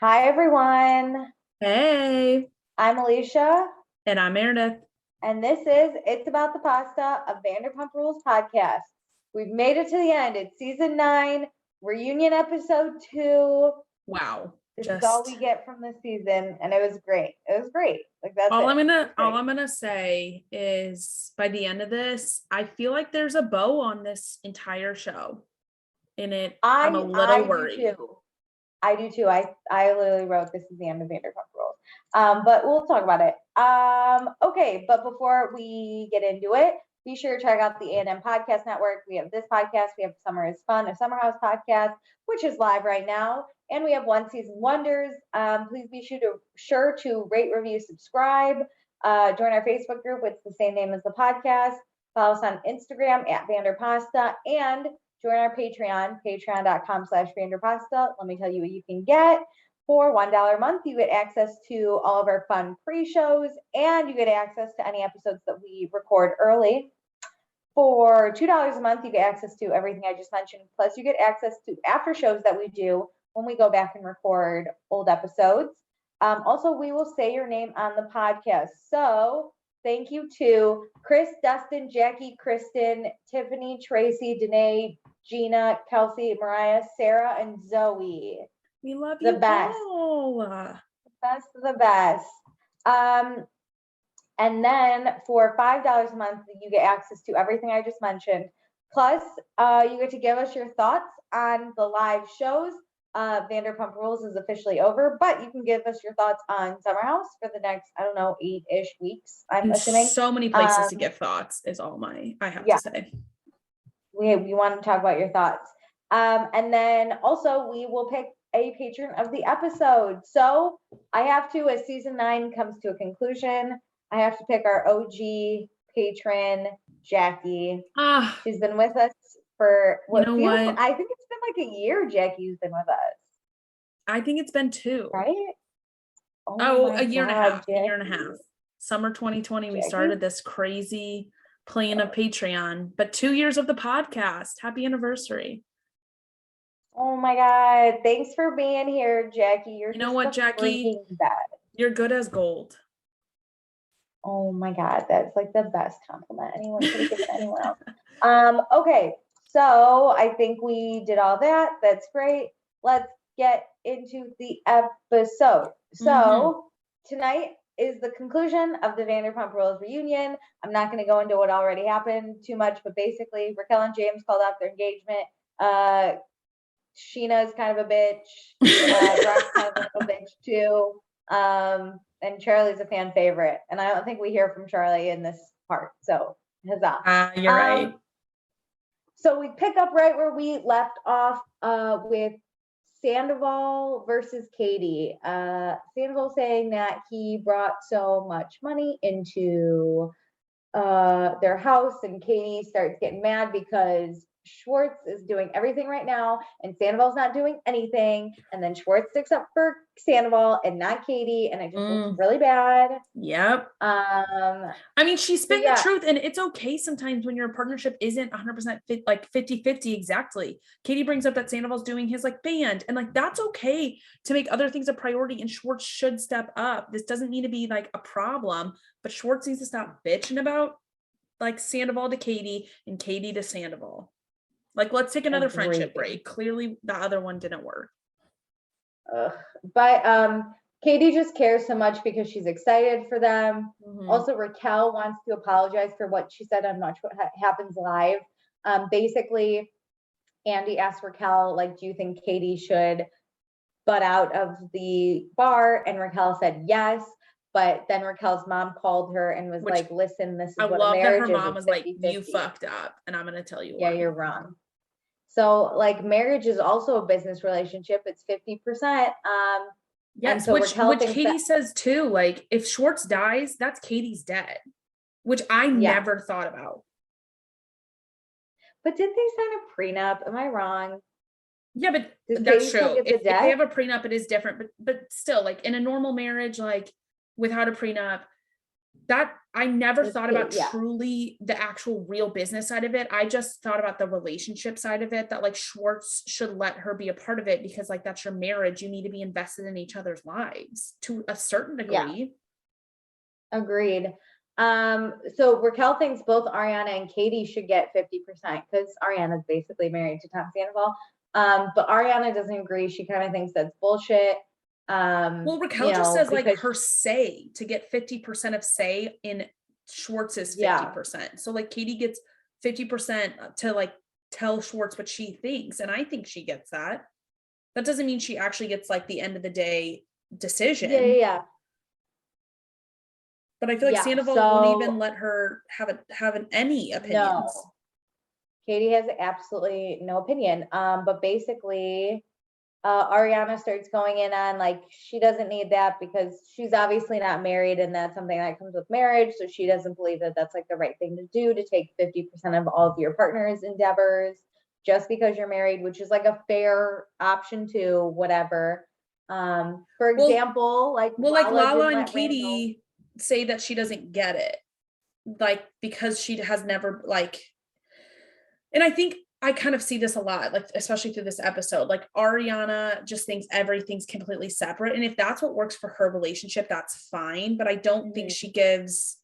Hi, everyone. Hey, I'm Alicia, and I'm Meredith. and this is It's About the Pasta, a Vanderpump Rules podcast. We've made it to the end. It's season 9, reunion episode 2. Wow. This is all we get from this season, and it was great. It was great. Like that's all it. I'm gonna say is by the end of this, I feel like there's a bow on this entire show. I'm a little worried. Do too. I do too. I literally wrote this is the end of Vanderpump Rules. But we'll talk about it. Okay, but before we get into it, be sure to check out the A&M Podcast Network. We have this podcast. We have Summer is Fun, a Summer House podcast, which is live right now. And we have One Season Wonders. Please be sure to rate, review, subscribe. Join our Facebook group. It's the same name as the podcast. Follow us on Instagram at Vanderpasta. And join our Patreon, patreon.com/Vanderpasta. Let me tell you what you can get. For $1 a month, you get access to all of our fun pre-shows, and you get access to any episodes that we record early. For $2 a month, you get access to everything I just mentioned, plus you get access to after shows that we do when we go back and record old episodes. Also, we will say your name on the podcast. So thank you to Chris, Dustin, Jackie, Kristen, Tiffany, Tracy, Danae, Gina, Kelsey, Mariah, Sarah, and Zoe. We love you all. The best. And then for $5 a month, you get access to everything I just mentioned. Plus, you get to give us your thoughts on the live shows. Vanderpump Rules is officially over, but you can give us your thoughts on Summer House for the next, 8-ish weeks, I'm assuming. So many places to give thoughts is all I have to say. We want to talk about your thoughts. And then also we will pick a patron of the episode. So I have to, as season 9 comes to a conclusion, I have to pick our OG patron, Jackie. She's been with us for I think it's been like a year. Jackie's been with us. I think it's been 2. Right? A year and a half. Jackie. A year and a half. Summer 2020, Jackie? We started this crazy plan of Patreon, but 2 years of the podcast. Happy anniversary. Oh my God. Thanks for being here, Jackie. You know what, Jackie? You're good as gold. Oh my God. That's like the best compliment anyone could have given anyone else. Okay. So I think we did all that. That's great. Let's get into the episode. So tonight is the conclusion of the Vanderpump Rules reunion. I'm not going to go into what already happened too much, but basically Raquel and James called off their engagement. Scheana is kind of a bitch. Brock's kind of a bitch too. And Charlie's a fan favorite. And I don't think we hear from Charlie in this part. So huzzah. You're right. So we pick up right where we left off with Sandoval versus Katie. Sandoval saying that he brought so much money into their house, and Katie starts getting mad because Schwartz is doing everything right now and Sandoval's not doing anything, and then Schwartz sticks up for Sandoval and not Katie, and it just looks really bad. Yep. She's spitting the truth, and it's okay sometimes when your partnership isn't 100% fit, like 50-50 exactly. Katie brings up that Sandoval's doing his band, and that's okay to make other things a priority, and Schwartz should step up. This doesn't need to be a problem, but Schwartz needs to stop bitching about Sandoval to Katie and Katie to Sandoval. Let's take another friendship break. Clearly, the other one didn't work. But Katie just cares so much because she's excited for them. Also, Raquel wants to apologize for what she said on Watch What Happens Live. Basically, Andy asked Raquel, do you think Katie should butt out of the bar? And Raquel said yes. But then Raquel's mom called her and was listen, this is what a marriage is. I love that her mom was 50-50. You fucked up, and I'm going to tell you why. Yeah, you're wrong. So, marriage is also a business relationship. It's 50%. Yes, so which Katie says too. If Schwartz dies, that's Katie's debt, which I never thought about. But did they sign a prenup? Am I wrong? Yeah, but that's true. If they have a prenup, it is different. But still, in a normal marriage, without a prenup, that I never thought about truly the actual real business side of it. I just thought about the relationship side of it, that like Schwartz should let her be a part of it, because like that's your marriage. You need to be invested in each other's lives to a certain degree. Yeah. Agreed. So Raquel thinks both Ariana and Katie should get 50% because Ariana's basically married to Tom Sandoval. But Ariana doesn't agree. She kind of thinks that's bullshit. Well, Raquel just says like her say to get 50% of say in Schwartz's 50%. So like Katie gets 50% to like tell Schwartz what she thinks. And I think she gets that. That doesn't mean she actually gets like the end of the day decision. Yeah. But I feel like Sandoval won't even let her have any opinions. No. Katie has absolutely no opinion. But basically, Ariana starts going in on like she doesn't need that because she's obviously not married, and that's something that comes with marriage. So she doesn't believe that that's like the right thing to do, to take 50% of all of your partner's endeavors just because you're married, which is like a fair option to whatever. For example, like Lala and Katie say that she doesn't get it, like because she has never like, and I think I kind of see this a lot, like especially through this episode, like Ariana just thinks everything's completely separate, and if that's what works for her relationship, that's fine, but I don't think she gives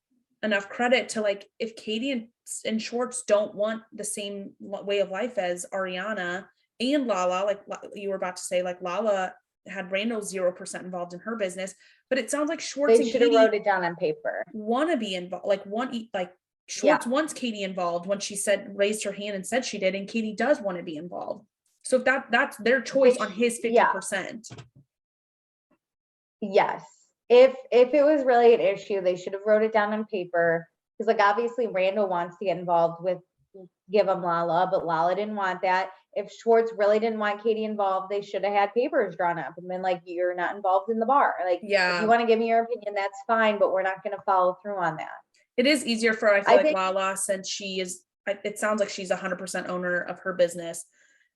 enough credit to like, if Katie and Schwartz don't want the same way of life as Ariana and Lala, like you were about to say, like Lala had Randall 0% involved in her business, but it sounds like Schwartz and Katie wrote it down on paper, want to be involved, like Schwartz wants Katie involved when she raised her hand and said she did, and Katie does want to be involved. So if that's their choice on his 50%. Yes. If it was really an issue, they should have wrote it down on paper, because like obviously Randall wants to get involved with give him Lala, but Lala didn't want that. If Schwartz really didn't want Katie involved, they should have had papers drawn up and been like, you're not involved in the bar. Like, if you want to give me your opinion, that's fine, but we're not going to follow through on that. It is easier for, I feel like Lala, since she is, it sounds like she's 100% owner of her business.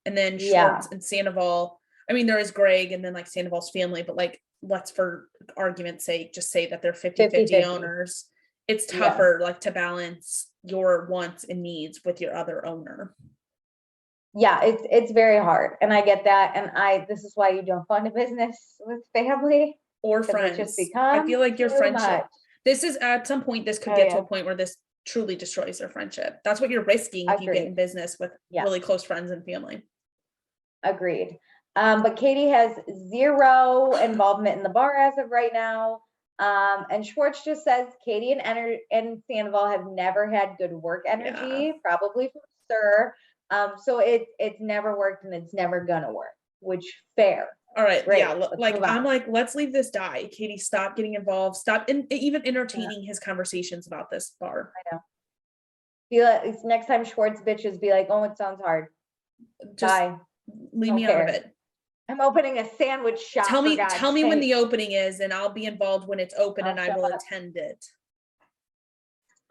And then Schwartz and Sandoval, I mean, there is Greg and then like Sandoval's family, but like, let's for argument's sake, just say that they're 50-50 owners. It's tougher like to balance your wants and needs with your other owner. Yeah, it's very hard. And I get that. And this is why you don't fund a business with family or friends. I feel like your friendship, this is at some point, this could get to a point where this truly destroys their friendship. That's what you're risking if you get in business with really close friends and family. Agreed. But Katie has zero involvement in the bar as of right now. And Schwartz just says Katie and Sandoval have never had good work energy, probably from Sir. So it's never worked and it's never gonna work, which fair. All right. Great. Yeah. Like I'm like, let's leave this die. Katie, stop getting involved. Stop even entertaining his conversations about this bar. I know. Be like, next time Schwartz bitches, be like, oh, it sounds hard. Just leave me out of it. I'm opening a sandwich shop. Tell me when the opening is, and I'll be involved when it's open, and I will attend it.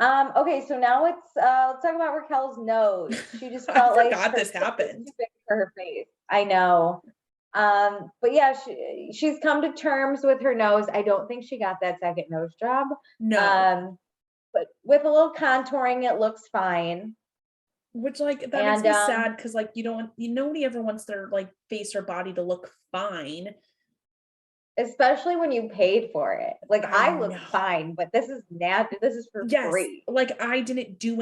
Okay, so now let's talk about Raquel's nose. She just felt like this happened too big for her face. I know. But yeah, she's come to terms with her nose. I don't think she got that second nose job. No. But with a little contouring, it looks fine. Which like that makes me sad, because like nobody ever wants their like face or body to look fine. Especially when you paid for it. Like I look fine, but this is nasty. This is for free. Like I didn't do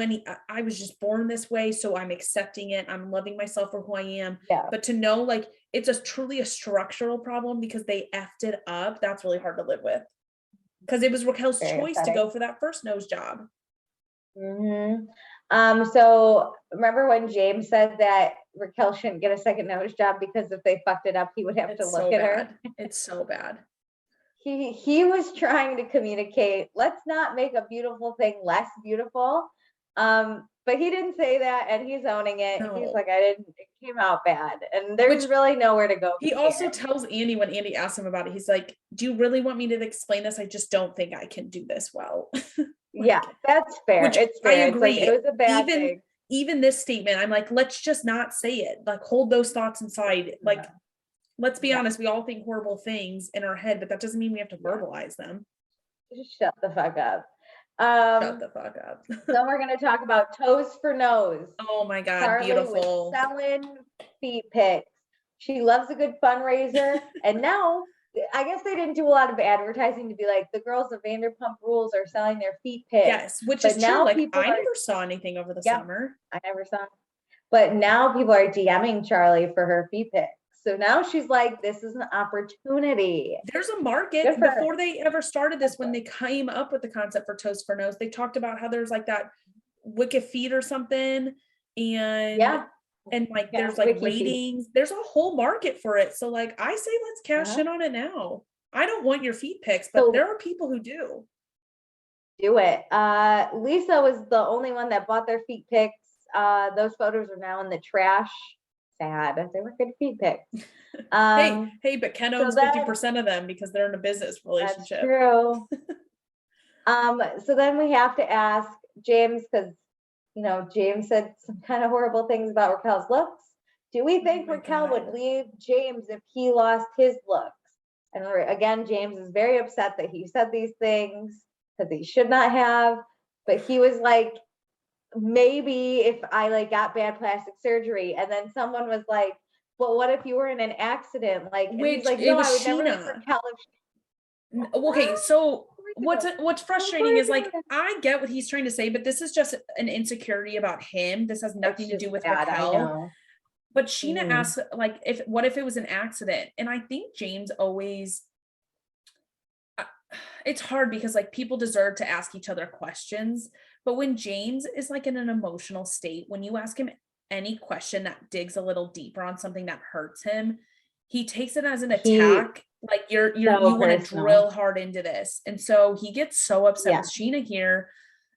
I was just born this way, so I'm accepting it. I'm loving myself for who I am. Yeah. But to know like it's truly a structural problem because they effed it up, that's really hard to live with. Because it was Raquel's choice to go for that first nose job. Mm-hmm. So remember when James said that Raquel shouldn't get a second nose job because if they fucked it up, he would have to look at her. It's so bad. He was trying to communicate, let's not make a beautiful thing less beautiful. But he didn't say that, and he's owning it. No. He's like, it came out bad. And there's really nowhere to go. He also tells Andy, when Andy asks him about it, he's like, do you really want me to explain this? I just don't think I can do this well. Yeah, that's fair. It's fair. I agree. It's like, it was a bad thing. Even this statement, I'm like, let's just not say it. Like, hold those thoughts inside. Like, let's be honest. We all think horrible things in our head, but that doesn't mean we have to verbalize them. Just shut the fuck up. Shut the fuck up. Then we're gonna talk about toes for nose. Oh my God, Charlie beautiful. was selling feet pics. She loves a good fundraiser. And now, I guess they didn't do a lot of advertising to be like, the girls of Vanderpump Rules are selling their feet pics. Yes, which is true. Like, I never saw anything over the summer. I never saw. But now people are DMing Charlie for her feet pics. So now she's like, this is an opportunity. There's a market. Before they ever started this, when they came up with the concept for Toes for Nose, they talked about how there's like that Wicked Feet or something. And like there's like ratings. Feet. There's a whole market for it. So like I say, let's cash in on it now. I don't want your feet pics, but there are people who do. Do it. Lisa was the only one that bought their feet pics. Those photos are now in the trash. Sad. They were good feet pics. Hey, but Ken owns 50% of them because they're in a business relationship. That's true. So then we have to ask James, because James said some kind of horrible things about Raquel's looks. Do we think Raquel would leave James if he lost his looks? And again, James is very upset that he said these things because he should not have. But he was like, maybe if I like got bad plastic surgery, and then someone was like, well, what if you were in an accident? Like, and he's like, no, I would never leave Raquel. Okay, so what's frustrating is like, I get what he's trying to say, but this is just an insecurity about him. This has nothing to do with Raquel. But Scheana asked, like, what if it was an accident? And I think James always, it's hard because like people deserve to ask each other questions. But when James is like in an emotional state, when you ask him any question that digs a little deeper on something that hurts him, he takes it as an attack. Like you want to drill hard into this. And so he gets so upset with Scheana here,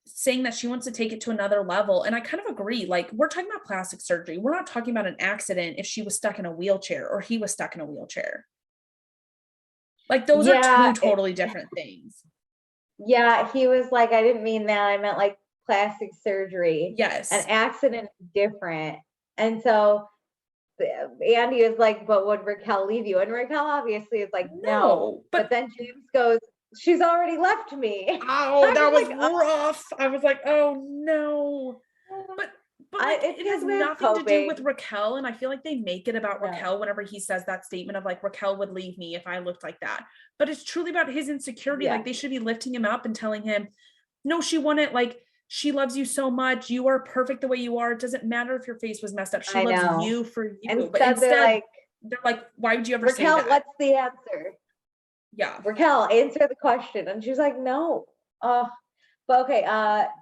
saying that she wants to take it to another level. And I kind of agree. Like, we're talking about plastic surgery. We're not talking about an accident if she was stuck in a wheelchair or he was stuck in a wheelchair. Like, those are two totally different things. Yeah, he was like, I didn't mean that. I meant like plastic surgery. Yes. An accident is different. And so Andy is like, but would Raquel leave you? And Raquel obviously is like, no. But then James goes, she's already left me. Oh, that was like, rough. I was like, oh no. But like, it has nothing to do with Raquel. And I feel like they make it about Raquel whenever he says that statement of like, Raquel would leave me if I looked like that. But it's truly about his insecurity. Like, they should be lifting him up and telling him, no, she wouldn't. Like, she loves you so much. You are perfect the way you are. It doesn't matter if your face was messed up. She loves you for you. But instead they're like, why would you ever say that? Raquel, what's the answer? Yeah. Raquel, answer the question. And she's like, no. But okay,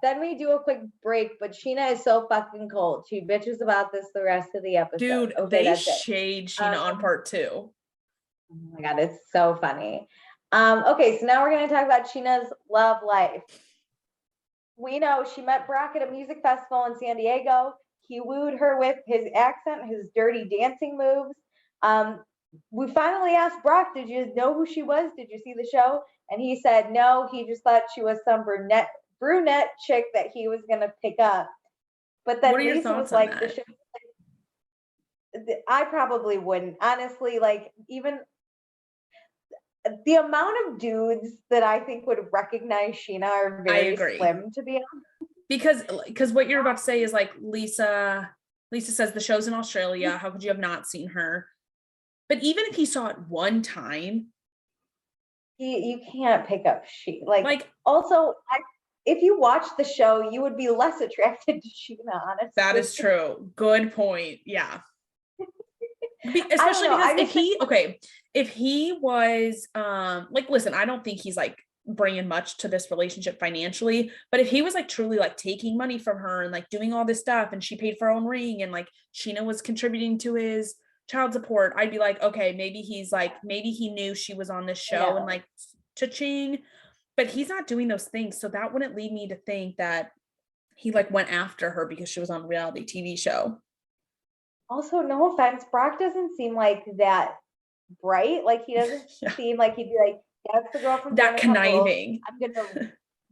then we do a quick break, but Scheana is so fucking cold. She bitches about this the rest of the episode. Dude, they shade Scheana on part 2. Oh my God, it's so funny. Okay, so now we're going to talk about Scheana's love life. We know she met Brock at a music festival in San Diego. He wooed her with his accent, his dirty dancing moves. We finally asked Brock, did you know who she was? Did you see the show? And he said, no, he just thought she was some brunette chick that he was going to pick up. But then Lisa was like, the show, I probably wouldn't. Honestly, like, even the amount of dudes that I think would recognize Scheana are very slim, to be honest. Because what you're about to say is like, Lisa says the show's in Australia. How could you have not seen her? But even if he saw it one time, you can't pick up like also if you watch the show, you would be less attracted to Scheana, honestly. That is true. Good point. Yeah. Especially because if he was like, listen, I don't think he's like bringing much to this relationship financially, but if he was like truly like taking money from her and like doing all this stuff, and she paid for her own ring, and like Scheana was contributing to his child support, I'd be like, okay, maybe he knew she was on this show and like cha-ching, but he's not doing those things. So that wouldn't lead me to think that he like went after her because she was on a reality TV show. Also, no offense, Brock doesn't seem like that bright. Like, he doesn't seem like he'd be like, that's the girl from that conniving.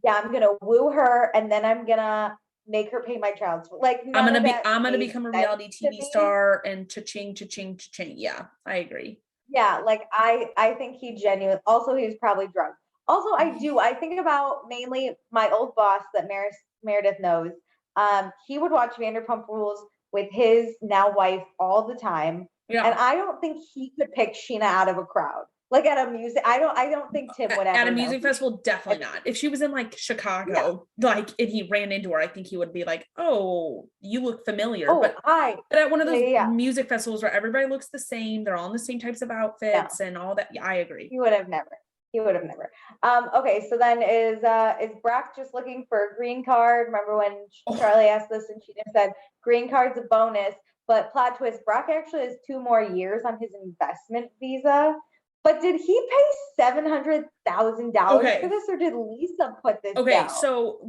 I'm gonna woo her, and then I'm gonna make her pay my child support. Like, I'm gonna become a reality TV star and cha-ching, cha-ching, cha-ching. Yeah, I agree. Yeah, like I think he genuinely. Also, he was probably drunk. Also, I think about mainly my old boss that Meredith knows. He would watch Vanderpump Rules with his now wife all the time. Yeah. And I don't think he could pick Scheana out of a crowd. Like at a music, I don't think Tim would ever. At a music festival, definitely not. If she was in like Chicago, like if he ran into her, I think he would be like, "Oh, you look familiar." But at one of those music festivals where everybody looks the same, they're all in the same types of outfits and all that. Yeah, I agree. He would have never. Okay, so then is Brock just looking for a green card? Remember when Charlie asked this and she just said green card's a bonus, but plot twist, Brock actually has 2 more years on his investment visa. But did he pay $700,000 for this, or did Lisa put this down? So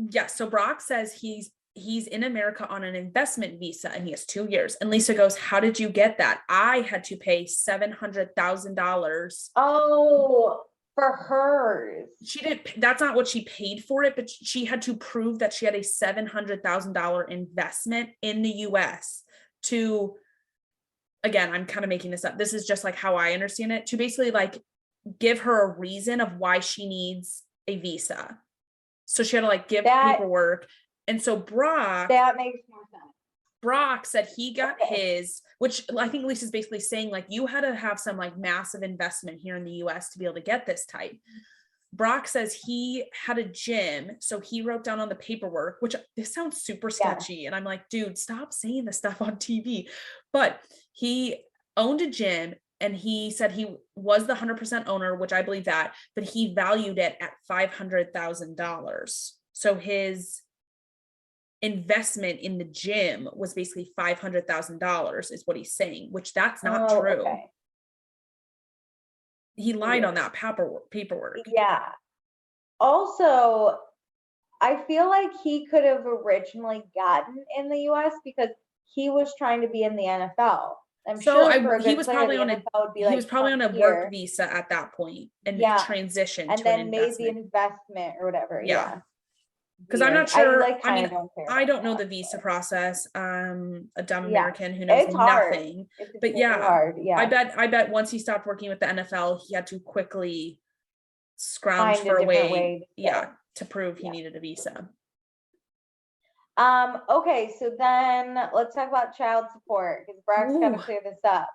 Brock says he's in America on an investment visa and he has 2 years. And Lisa goes, "How did you get that? I had to pay $700,000." Oh, for hers. She didn't. That's not what she paid for it, but she had to prove that she had a $700,000 investment in the U.S. to. Again, I'm kind of making this up. This is just like how I understand it, to basically like give her a reason of why she needs a visa. So she had to like give paperwork. And so that makes more sense. Brock said he got his, which I think Lisa's basically saying like, you had to have some like massive investment here in the US to be able to get this type. Brock says he had a gym, so he wrote down on the paperwork, which this sounds super sketchy. And I'm like, dude, stop saying this stuff on TV. But he owned a gym and he said he was the 100% owner, which I believe that, but he valued it at $500,000. So his investment in the gym was basically $500,000 is what he's saying, which that's not true. Okay. He lied on that paperwork. Yeah. Also, I feel like he could have originally gotten in the US because he was trying to be in the NFL. He was probably on a work visa at that point and transitioned and to then an made the investment or whatever. Yeah. Because I'm not sure. I don't know the visa process. A dumb American who knows nothing. But hard. I bet once he stopped working with the NFL, he had to quickly scrounge for a way to prove he needed a visa. Okay, so then let's talk about child support because Brock's got to clear this up.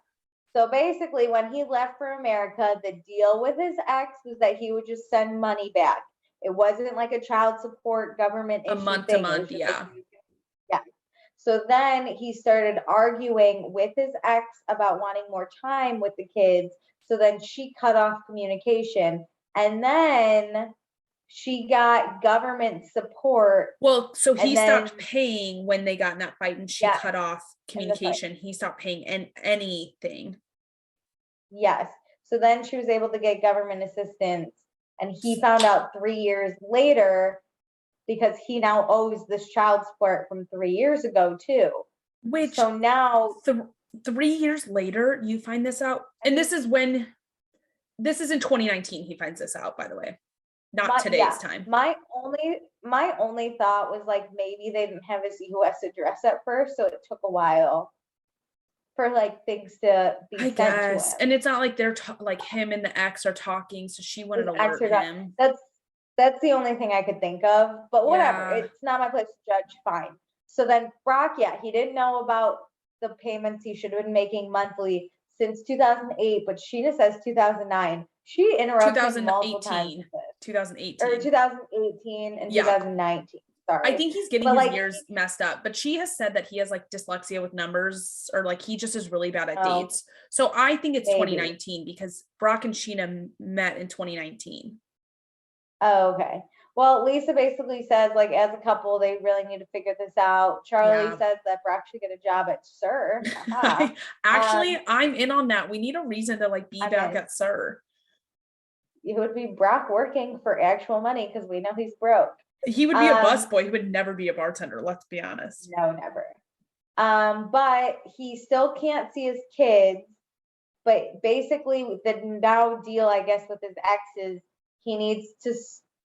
So basically, when he left for America, the deal with his ex was that he would just send money back. It wasn't like a child support government issue month to month, So then he started arguing with his ex about wanting more time with the kids. So then she cut off communication, and then she got government support. Well, so he stopped paying when they got in that fight, and she cut off communication. He stopped paying anything. Yes. So then she was able to get government assistance. And he found out 3 years later because he now owes this child support from 3 years ago too. Which so now 3 years later, you find this out. And this is in 2019. He finds this out, by the way, not today's time. My only thought was like, maybe they didn't have his US address at first. So it took a while for like things to be sent to him. And it's not like they're like him and the ex are talking, so she wouldn't alert him. That's the only thing I could think of, but whatever. It's not my place to judge. Fine. So then Brock, he didn't know about the payments he should have been making monthly since 2008, but Scheana says 2009. She interrupted him multiple times. 2018 or 2018 and 2019. Sorry. I think he's getting his years messed up, but she has said that he has like dyslexia with numbers, or like he just is really bad at dates. So I think it's 2019 because Brock and Scheana met in 2019. Oh, okay. Well, Lisa basically says like as a couple, they really need to figure this out. Charlie says that Brock should get a job at SUR. Actually, I'm in on that. We need a reason to like be back at SUR. It would be Brock working for actual money because we know he's broke. He would be a busboy. He would never be a bartender. Let's be honest. No, never. But he still can't see his kids. But basically, the now deal, I guess, with his ex is he needs to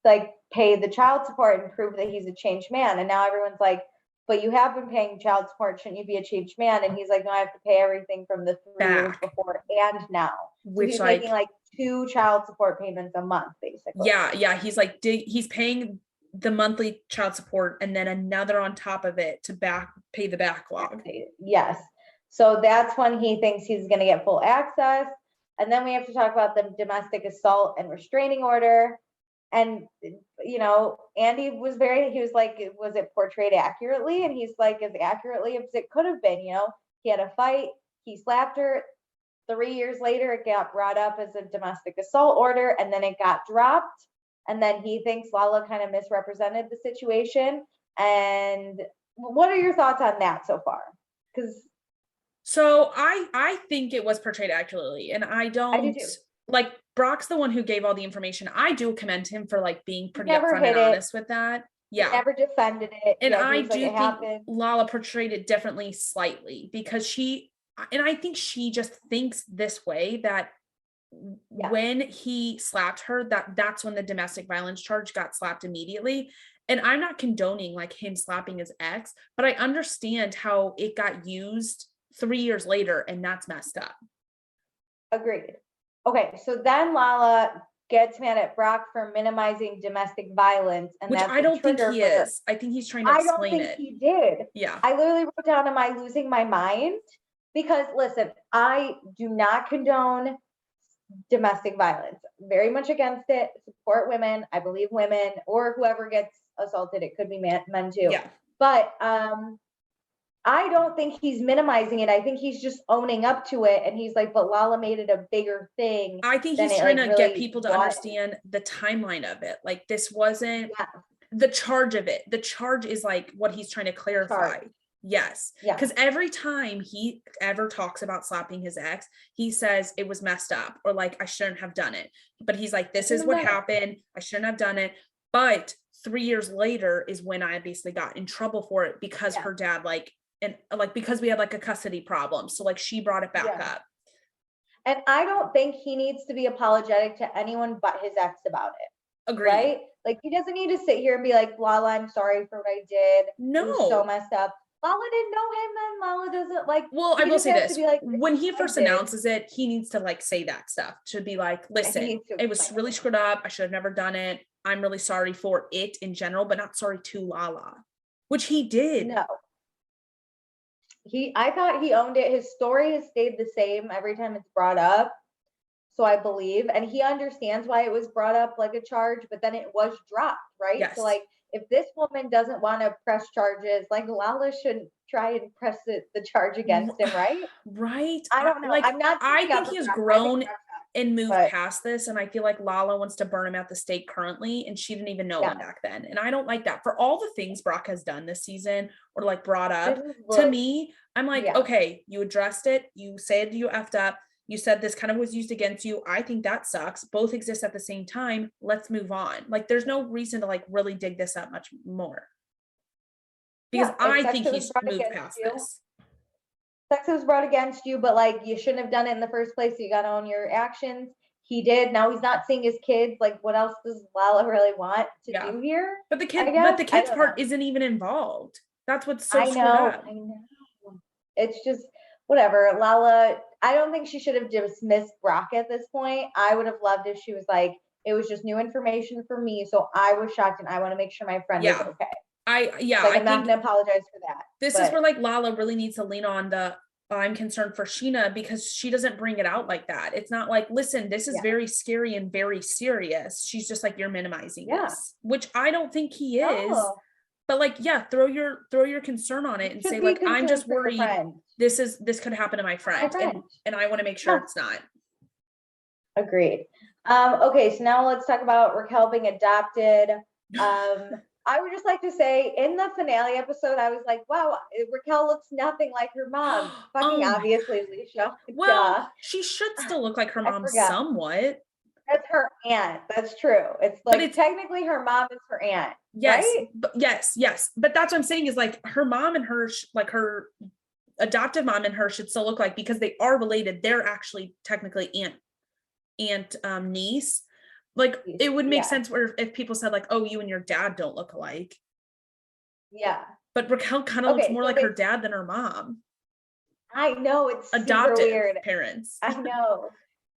like pay the child support and prove that he's a changed man. And now everyone's like, but you have been paying child support. Shouldn't you be a changed man? And he's like, no, I have to pay everything from the 3 years before and now. So he's making like 2 child support payments a month, basically. Yeah. He's like, he's paying the monthly child support and then another on top of it to pay the backlog. Yes. So that's when he thinks he's going to get full access. And then we have to talk about the domestic assault and restraining order. And, you know, Andy he was like, was it portrayed accurately? And he's like, as accurately as it could have been, you know, he had a fight, he slapped her. 3 years later, it got brought up as a domestic assault order, and then it got dropped. And then he thinks Lala kind of misrepresented the situation. And what are your thoughts on that so far? So I think it was portrayed accurately, and I do too. Like, Brock's the one who gave all the information. I do commend him for like being pretty upfront and honest with that. Yeah. He never defended it. And I do think Lala portrayed it differently slightly because I think she just thinks this way, that when he slapped her, that's when the domestic violence charge got slapped immediately. And I'm not condoning like him slapping his ex, but I understand how it got used 3 years later, and that's messed up. Agreed. Okay, so then Lala gets mad at Brock for minimizing domestic violence, and which I don't think he is. I think he's trying to explain it. I don't think he did. Yeah. I literally wrote down, am I losing my mind? Because listen, I do not condone domestic violence. Very much against it. Support women. I believe women or whoever gets assaulted. It could be men too. Yeah. But I don't think he's minimizing it. I think he's just owning up to it. And he's like, but Lala made it a bigger thing. I think he's trying to get people to understand the timeline of it. Like, this wasn't the charge of it. The charge is like what he's trying to clarify. Yes. Yeah. Because every time he ever talks about slapping his ex, he says it was messed up or like, I shouldn't have done it. But he's like, this is what happened. I shouldn't have done it. But 3 years later is when I basically got in trouble for it because her dad because we had like a custody problem. So like she brought it back up. And I don't think he needs to be apologetic to anyone but his ex about it. Agreed. Right? Like, he doesn't need to sit here and be like, Lala, I'm sorry for what I did. No. It was so messed up. Lala didn't know him then. Lala doesn't like. Well, I will say this. Like, when he first announces it, he needs to like say that stuff. To be like, listen, it was really screwed up. I should have never done it. I'm really sorry for it in general, but not sorry to Lala. Which he did. No. I thought he owned it. His story has stayed the same every time it's brought up. So I believe, and he understands why it was brought up like a charge, but then it was dropped, right? Yes. So like, if this woman doesn't want to press charges, like Lala shouldn't try and press the charge against him, right? Right. I don't know. Like, I'm not. I think he's grown and moved past this, and I feel like Lala wants to burn him at the stake currently, and she didn't even know him back then. And I don't like that. For all the things Brock has done this season or like brought up to me, I'm like, okay, you addressed it. You said you effed up. You said this kind of was used against you. I think that sucks. Both exist at the same time. Let's move on. Like, there's no reason to like really dig this up much more. Because I think he's moved past this. Sex was brought against you, but like, you shouldn't have done it in the first place. So you got to own your actions. He did. Now he's not seeing his kids. Like, what else does Lala really want to do here? But the kids part isn't even involved. That's what's so screwed up. I know. It's just whatever. Lala, I don't think she should have dismissed Brock at this point. I would have loved if she was like, it was just new information for me. So I was shocked and I want to make sure my friend is okay. I'm not gonna apologize for that. This is where like Lala really needs to lean on the I'm concerned for Scheana, because she doesn't bring it out like that. It's not like, listen, this is very scary and very serious. She's just like, you're minimizing this, which I don't think he is. But like, throw your concern on it and say like, I'm just worried this could happen to my friend. And I want to make sure it's not. Agreed. Okay, so now let's talk about Raquel being adopted. I would just like to say, in the finale episode, I was like, wow, Raquel looks nothing like her mom. Fucking obviously, Alicia. Well, she should still look like her mom somewhat. That's her aunt. That's true. It's like, but technically her mom is her aunt. Yes. Right? But yes. But that's what I'm saying is like, her mom and her, like her adoptive mom and her should still look like, because they are related. They're actually technically aunt niece. Like, it would make sense where if people said like, oh, you and your dad don't look alike. Yeah. But Raquel kind of looks more like her dad than her mom. I know, it's adoptive super weird. Parents. I know.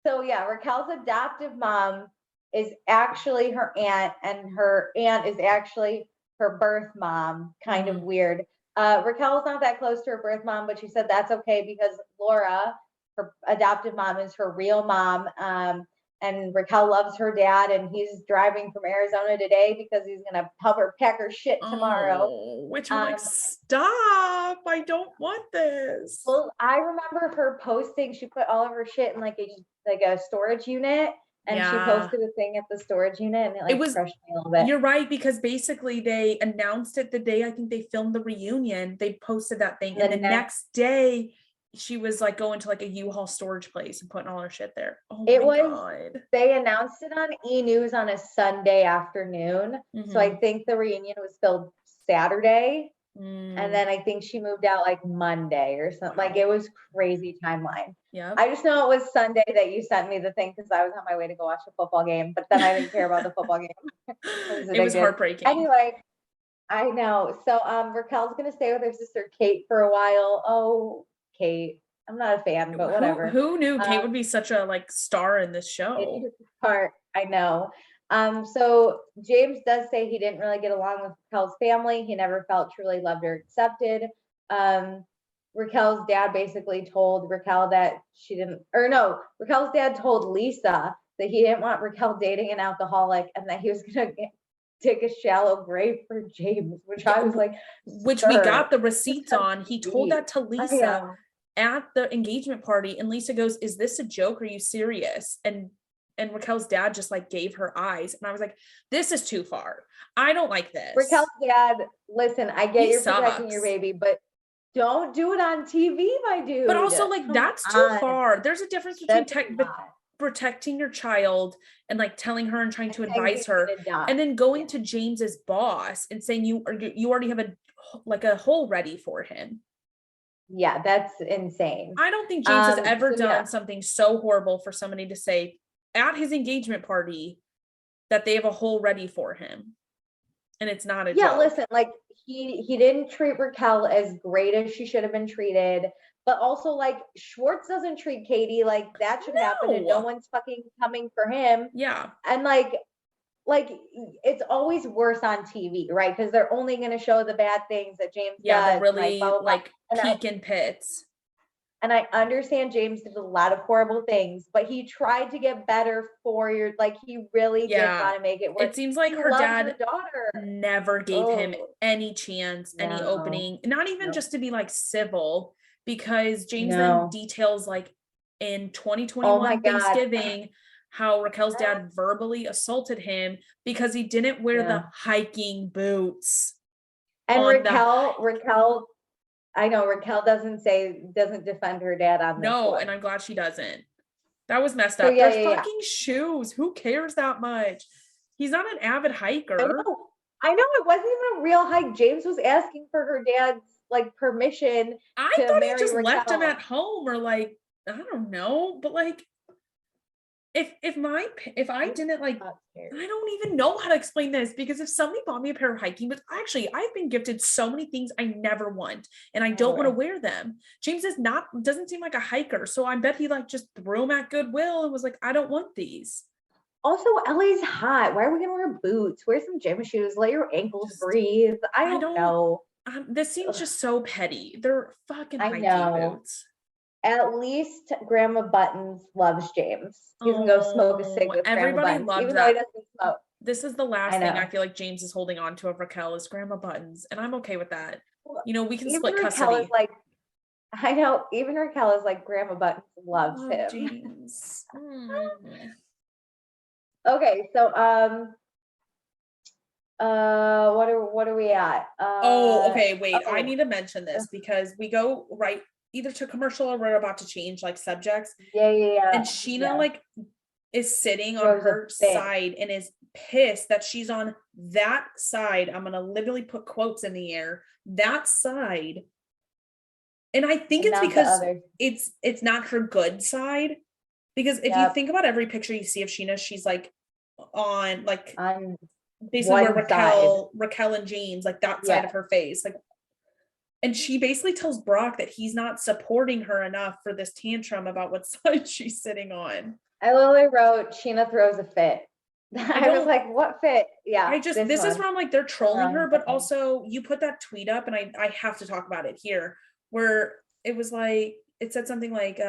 So yeah, Raquel's adoptive mom is actually her aunt, and her aunt is actually her birth mom. Kind of weird. Raquel's not that close to her birth mom, but she said that's okay because Laura, her adoptive mom, is her real mom. And Raquel loves her dad, and he's driving from Arizona today because he's gonna help her pack her shit tomorrow. Which I'm like, stop! I don't want this. Well, I remember her posting. She put all of her shit in like a storage unit, and she posted a thing at the storage unit, and it was crushed me a little bit. You're right, because basically they announced it the day I think they filmed the reunion. They posted that thing, and the next day she was like going to like a U-Haul storage place and putting all her shit there. Oh my God. They announced it on E! News on a Sunday afternoon. So I think the reunion was filmed Saturday. And then I think she moved out like Monday or something. Like, it was crazy timeline. Yeah. I just know it was Sunday that you sent me the thing because I was on my way to go watch a football game, but then I didn't care about the football game. It was heartbreaking. Anyway, I know. So Raquel's gonna stay with her sister Kate for a while. Oh, Kate. I'm not a fan, but whatever. Who knew Kate would be such a like star in this show? Part, I know. So James does say he didn't really get along with Raquel's family. He never felt truly loved or accepted. Raquel's dad basically told Raquel that Raquel's dad told Lisa that he didn't want Raquel dating an alcoholic and that he was gonna dig a shallow grave for James, which I was like, which we got the receipts on. He told that to Lisa at the engagement party, and Lisa goes, "Is this a joke? Are you serious?" And Raquel's dad just like gave her eyes, and I was like, "This is too far. I don't like this." Raquel's dad, listen, I get you're protecting your baby, but don't do it on TV, my dude. But also, like, that's too far. There's a difference between protecting your child and like telling her and trying to advise her, and then going to James's boss and saying you already have a hole ready for him. Yeah, that's insane. I don't think James has ever done something so horrible for somebody to say at his engagement party that they have a hole ready for him. And it's not a joke. Listen, like he didn't treat Raquel as great as she should have been treated, but also like Schwartz doesn't treat Katie like that should happen, and no one's fucking coming for him. Yeah. And like it's always worse on TV, right? Because they're only going to show the bad things that James does. The really like peak in pits. And I understand James did a lot of horrible things, but he tried to get better for your, like, he really did want to make it work. It seems like her dad never gave him any chance, any opening, not even just to be like civil, because James then details like in 2021 Thanksgiving how Raquel's dad verbally assaulted him because he didn't wear the hiking boots. And Raquel, I know Raquel doesn't defend her dad on this one. And I'm glad she doesn't. That was messed up. There's fucking shoes. Who cares that much? He's not an avid hiker. I know it wasn't even a real hike. James was asking for her dad's like permission. I thought he just left him at home, or like, I don't know, but like if I didn't like, I don't even know how to explain this, because if somebody bought me a pair of hiking boots, actually I've been gifted so many things I never want and I don't want to wear them. James doesn't seem like a hiker, so I bet he like just threw them at Goodwill and was like, I don't want these. Also, LA's hot. Why are we gonna wear boots? Wear some gym shoes. Let your ankles breathe. I don't know. This seems just so petty. They're fucking hiking boots. At least Grandma Buttons loves James. You can go smoke a cig with everybody Grandma Buttons, loves even that. though he doesn't smoke. This is the last thing I feel like James is holding on to of Raquel is Grandma Buttons, and I'm okay with that. You know, we can split custody. I know, even Raquel is like, Grandma Buttons loves him. James. Okay, so what are we at? Okay, wait. I need to mention this because we go right either to commercial or we're about to change like subjects. Yeah. And Scheana like is sitting on her side and is pissed that she's on that side. I'm gonna literally put quotes in the air. That side. And I think it's because it's not her good side. Because if you think about every picture you see of Scheana, she's like on basically where Raquel and James, like that side of her face. Like And she basically tells Brock that he's not supporting her enough for this tantrum about what side she's sitting on. I literally wrote, Scheana throws a fit. I was like, what fit? Yeah. This is where I'm like, they're trolling her, but also you put that tweet up and I have to talk about it here, where it was like, it said something like,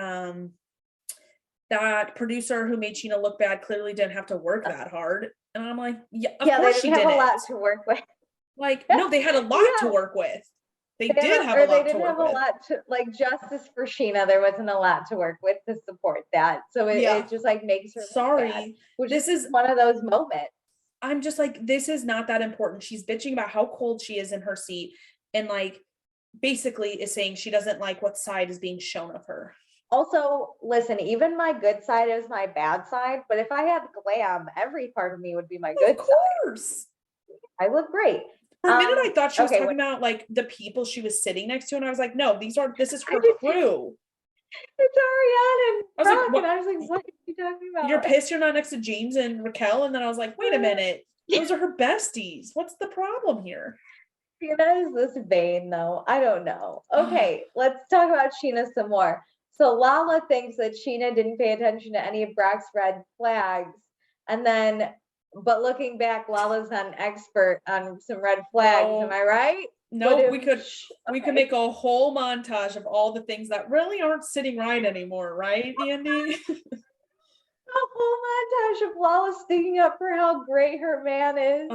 that producer who made Scheana look bad clearly didn't have to work that hard. And I'm like, yeah, of course she didn't. They didn't have a lot to work with. Like, no, they had a lot to work with. They did have a lot to work with. Like, justice for Scheana, there wasn't a lot to work with to support that. So it just like makes her sorry. bad, this is one of those moments. I'm just like, this is not that important. She's bitching about how cold she is in her seat and like basically is saying she doesn't like what side is being shown of her. Also, listen, even my good side is my bad side, but if I had glam, every part of me would be my good side. Of course. I look great. For a minute, I thought she was talking about like the people she was sitting next to, and I was like, no, this is her crew. It's Ariana and Brock, and I was like, what are you talking about? You're pissed you're not next to James and Raquel, and then I was like, wait a minute, those are her besties. What's the problem here? Scheana is this vain, though. I don't know. Okay, let's talk about Scheana some more. So Lala thinks that Scheana didn't pay attention to any of Brock's red flags. And then, but looking back, Lala's not an expert on some red flags. No. Am I right? No, we could make a whole montage of all the things that really aren't sitting right anymore, right, Andy? A whole montage of Lala sticking up for how great her man is.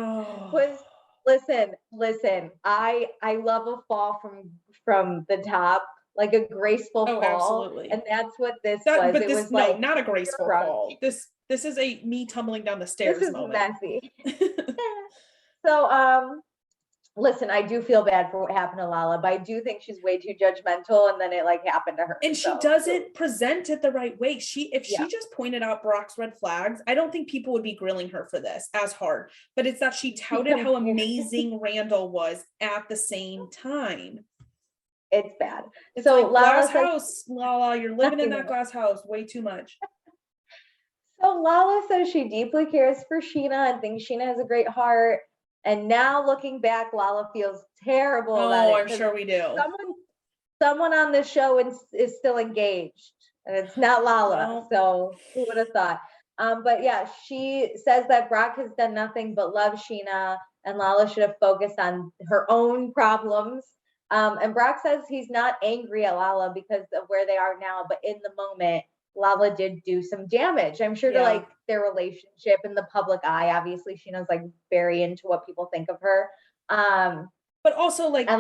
Listen, I love a fall from the top. Like a graceful fall. Absolutely. And that's what this was. But this was like not a graceful fall. This is a me tumbling down the stairs moment. This is messy. So listen, I do feel bad for what happened to Lala, but I do think she's way too judgmental, and then it like happened to her. And she doesn't present it the right way. She just pointed out Brock's red flags, I don't think people would be grilling her for this as hard. But it's that she touted how amazing Randall was at the same time. It's bad. It's so like glass house, Lala, you're living in that glass house way too much. So Lala says she deeply cares for Scheana and thinks Scheana has a great heart. And now looking back, Lala feels terrible about it. Oh, I'm sure we do. Someone on this show is still engaged, and it's not Lala. So who would have thought? But yeah, she says that Brock has done nothing but love Scheana, and Lala should have focused on her own problems. And Brock says he's not angry at Lala because of where they are now, but in the moment, Lala did do some damage. I'm sure to like their relationship in the public eye. Obviously, Scheana's like very into what people think of her. But also like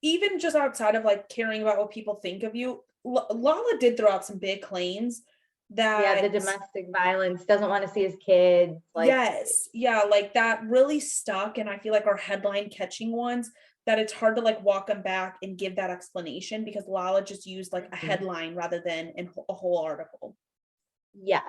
even just outside of like caring about what people think of you, Lala did throw out some big claims that the domestic violence, doesn't want to see his kids. Like, yes. Yeah. Like that really stuck. And I feel like our headline catching ones, that it's hard to like walk them back and give that explanation because Lala just used like a headline rather than a whole article. Yes.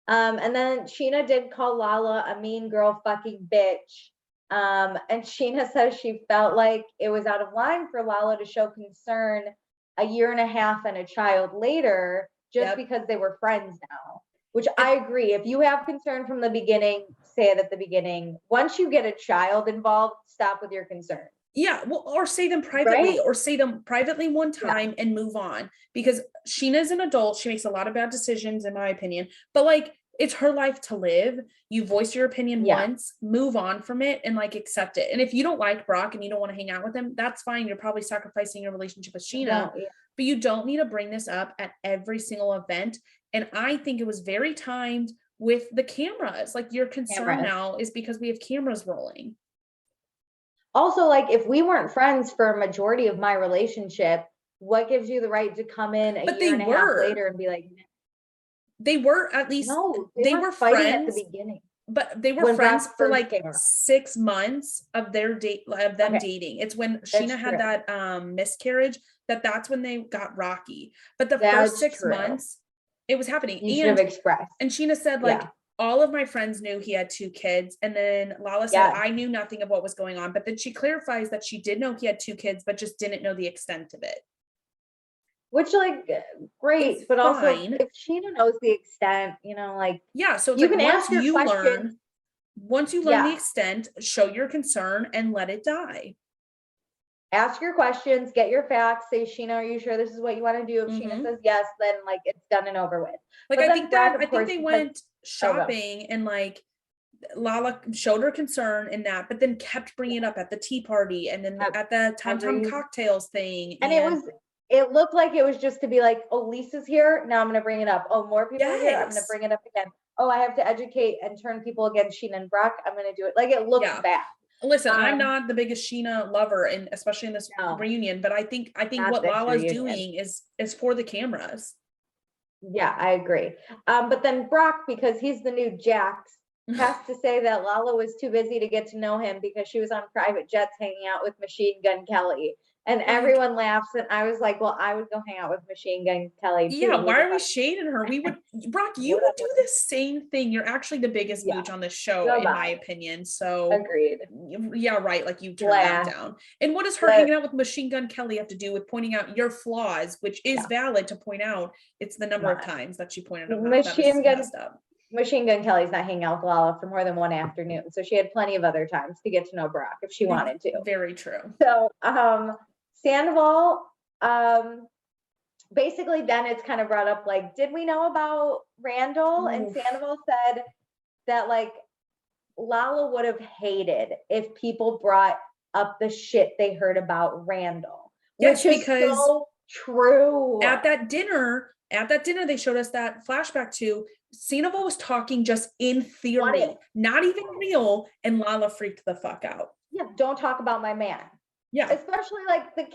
And then Scheana did call Lala a mean girl fucking bitch. And Scheana says she felt like it was out of line for Lala to show concern a year and a half and a child later, just because they were friends now, which I agree. If you have concern from the beginning, say it at the beginning. Once you get a child involved, stop with your concern. Yeah, well, or say them privately, or say them privately one time and move on. Because Scheana's an adult. She makes a lot of bad decisions, in my opinion. But like, it's her life to live. You voice your opinion once, move on from it, and like accept it. And if you don't like Brock and you don't want to hang out with him, that's fine. You're probably sacrificing your relationship with Scheana. But you don't need to bring this up at every single event. And I think it was very timed with the cameras. Like your concern now is because we have cameras rolling. Also, like if we weren't friends for a majority of my relationship, what gives you the right to come in a year and a half later and be like, they were at least they were friends at the beginning, but they were friends for like 6 months of their date of them dating. It's when Scheana had that miscarriage that's when they got rocky. But the first 6 months it was happening. You should have expressed. And Scheana said like all of my friends knew he had 2 kids. And then Lala said, I knew nothing of what was going on. But then she clarifies that she did know he had 2 kids, but just didn't know the extent of it. Which like, great. But also if Scheana knows the extent, you know, like. Yeah. So you can ask your questions. Once you learn the extent, show your concern and let it die. ask your questions, get your facts, say, Scheana, are you sure this is what you want to do? If Scheana says yes, then like it's done and over with. Like, I think they went shopping and like Lala showed her concern in that, but then kept bringing it up at the tea party and then at the Tom cocktails thing. And it looked like it was just to be like, oh, Lisa's here. Now I'm going to bring it up. Oh, more people are here. I'm going to bring it up again. Oh, I have to educate and turn people against Scheana and Brock. I'm going to do it. Like, it looks bad. Listen, I'm not the biggest Scheana lover, and especially in this reunion, but I think what Lala's doing is for the cameras. Yeah, I agree. But then Brock, because he's the new Jax, has to say that Lala was too busy to get to know him because she was on private jets hanging out with Machine Gun Kelly. And everyone laughs, and I was like, well, I would go hang out with Machine Gun Kelly too. Yeah, why are we shading her? We would, Brock, you would do the same thing. You're actually the biggest mooch on this show, in my opinion. So agreed. Yeah, right. Like, you turn that down. And what does her hanging out with Machine Gun Kelly have to do with pointing out your flaws, which is valid to point out? It's the number of times that she pointed out. Machine Gun Kelly's not hanging out with Lala for more than one afternoon, so she had plenty of other times to get to know Brock if she wanted to. Very true. So, Sandoval, basically then it's kind of brought up, like, did we know about Randall? Oof. And Sandoval said that, like, Lala would have hated if people brought up the shit they heard about Randall. Yes, because so true. At that dinner, they showed us that flashback to Sandoval was talking just in theory, not even real, and Lala freaked the fuck out. Yeah, don't talk about my man. Yeah. Especially like the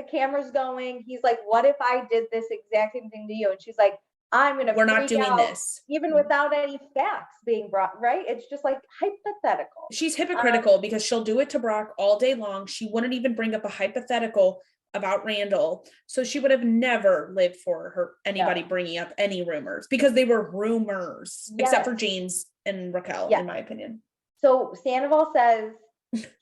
camera's going. He's like, what if I did this exact same thing to you? And she's like, we're not doing this. Even without any facts being brought, right? It's just like hypothetical. She's hypocritical because she'll do it to Brock all day long. She wouldn't even bring up a hypothetical about Randall. So she would have never lived for anybody bringing up any rumors, because they were rumors, except for James and Raquel, in my opinion. So Sandoval says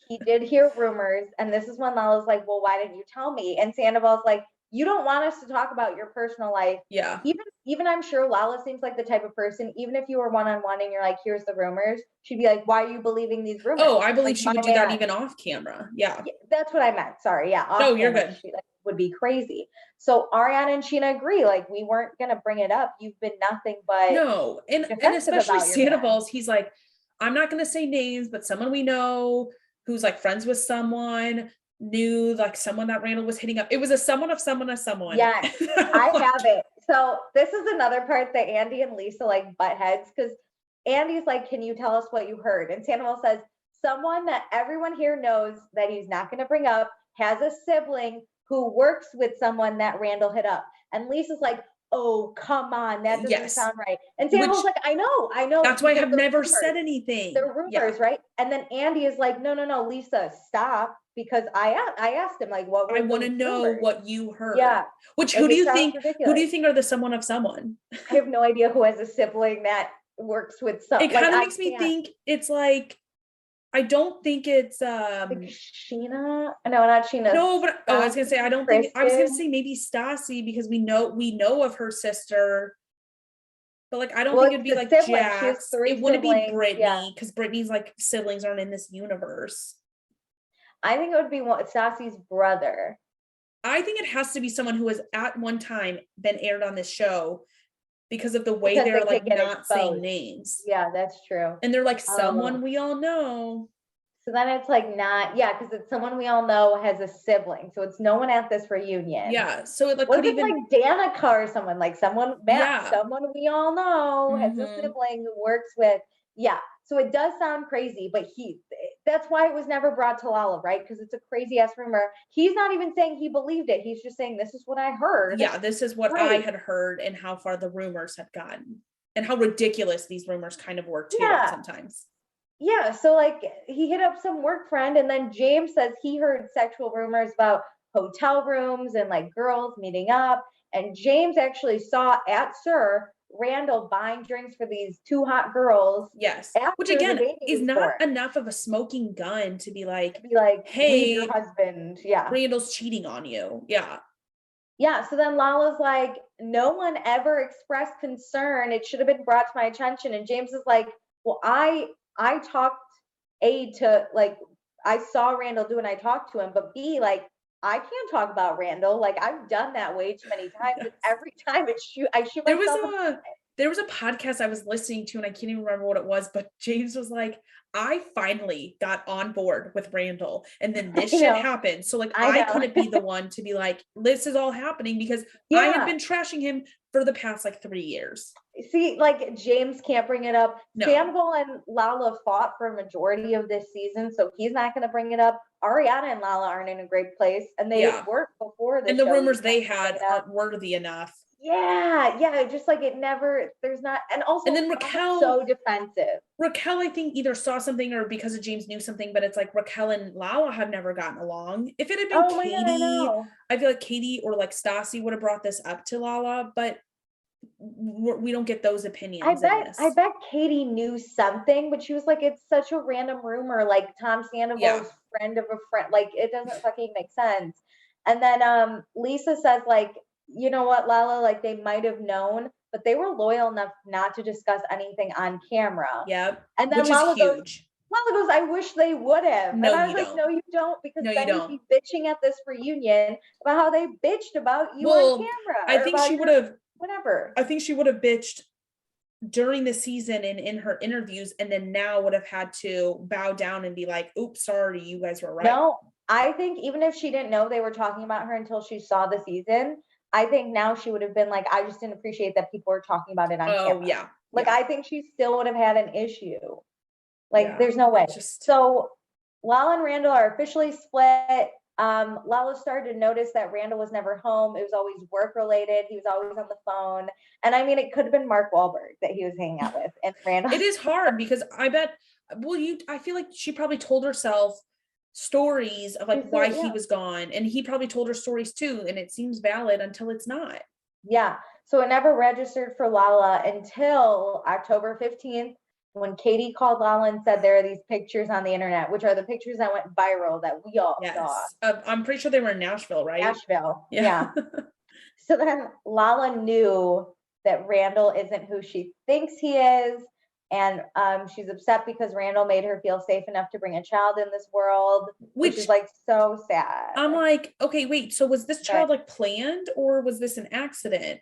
he did hear rumors, and this is when Lala's like, well, why didn't you tell me? And Sandoval's like, you don't want us to talk about your personal life. Yeah. Even I'm sure Lala seems like the type of person, even if you were one-on-one and you're like, here's the rumors, she'd be like, why are you believing these rumors? Oh, I believe she would do that even off camera. Yeah. That's what I meant. Sorry. Yeah. No, you're good. She would be crazy. So Ariana and Scheana agree. Like, we weren't going to bring it up. You've been nothing but. No. And especially Sandoval's, he's like, I'm not going to say names, but someone we know who's like friends with someone, knew like someone that Randall was hitting up. It was a someone of someone of someone. Yeah, I have it. So this is another part that Andy and Lisa like butt heads, because Andy's like, can you tell us what you heard? And Sandoval says, someone that everyone here knows that he's not going to bring up has a sibling who works with someone that Randall hit up. And Lisa's like, oh, come on, that doesn't sound right. And Sandoval's like, I know. That's why I have never said anything. The rumors, right? And then Andy is like, no, Lisa, stop. Because I asked him, like, what were I want to know what you heard. Yeah. Which who do you think are the someone of someone? I have no idea who has a sibling that works with someone. It kind of makes me think it's like, I don't think it's like Scheana. No, not Scheana. No, but I was gonna say I was gonna say maybe Stassi, because we know of her sister. But like, I don't think it'd be like Jax. It wouldn't be Brittany, because Brittany's like siblings aren't in this universe. I think it would be Stassi's brother. I think it has to be someone who has at one time been aired on this show, because of the way they're like not exposed. Saying names. Yeah, that's true. And they're like someone we all know. So then it's like because it's someone we all know has a sibling. So it's no one at this reunion. Yeah. So it like could even like Danica or someone, like someone we all know has a sibling who works with. Yeah. So it does sound crazy, but that's why it was never brought to Lala, right? Because it's a crazy ass rumor. He's not even saying he believed it. He's just saying, this is what I heard. Yeah, this is what I had heard, and how far the rumors had gotten, and how ridiculous these rumors kind of were too sometimes. Yeah, so like he hit up some work friend, and then James says he heard sexual rumors about hotel rooms and like girls meeting up. And James actually saw at Sir Randall buying drinks for these two hot girls. Yes. Which again is not enough of a smoking gun to be like, hey, your husband. Yeah. Randall's cheating on you. Yeah. Yeah. So then Lala's like, no one ever expressed concern. It should have been brought to my attention. And James is like, well, I talked to like, I saw Randall do and I talked to him, but B, like, I can't talk about Randall. Like, I've done that way too many times. Yes. And every time I shoot myself. There was a podcast I was listening to and I can't even remember what it was, but James was like, I finally got on board with Randall and then this shit happened. So like, I couldn't be the one to be like, this is all happening because I had been trashing him for the past like 3 years. See, like James can't bring it up. No. Sandoval and Lala fought for a majority of this season, so he's not going to bring it up. Ariana and Lala aren't in a great place, and they weren't before the show. And the rumors they had aren't worthy enough. Yeah, just like it never, there's not, and also and then Raquel so defensive. Raquel, I think either saw something or because of James knew something, but it's like Raquel and Lala have never gotten along. If it had been Katie, I feel like Katie or like Stassi would have brought this up to Lala, but we don't get those opinions. I bet Katie knew something, but she was like, it's such a random rumor, like Tom Sandoval's friend of a friend, like it doesn't fucking make sense. And then Lisa says like, you know what, Lala, like they might have known, but they were loyal enough not to discuss anything on camera. Yep. And then which Lala is huge. Lala goes, I wish they would have. No, and I was you like, don't. no, you don't, because no, then you'd be bitching at this reunion about how they bitched about you on camera. I think she would have whatever. I think she would have bitched during the season and in her interviews, and then now would have had to bow down and be like, oops, sorry, you guys were right. No, I think even if she didn't know they were talking about her until she saw the season, I think now she would have been like, I just didn't appreciate that people were talking about it on camera. Oh, yeah. Like, I think she still would have had an issue. Like, there's no way. So, Lala and Randall are officially split. Lala started to notice that Randall was never home. It was always work related. He was always on the phone. And I mean, it could have been Mark Wahlberg that he was hanging out with. And Randall. It is hard because I feel like she probably told herself stories of like why he was gone, and he probably told her stories too, and it seems valid until it's not. Yeah, so it never registered for Lala until October 15th when Katie called Lala and said there are these pictures on the internet, which are the pictures that went viral that we all saw. I'm pretty sure they were in Nashville, right? Nashville, yeah. So then Lala knew that Randall isn't who she thinks he is. And she's upset because Randall made her feel safe enough to bring a child in this world, which is like so sad. I'm like, okay, wait. So was this child like planned or was this an accident?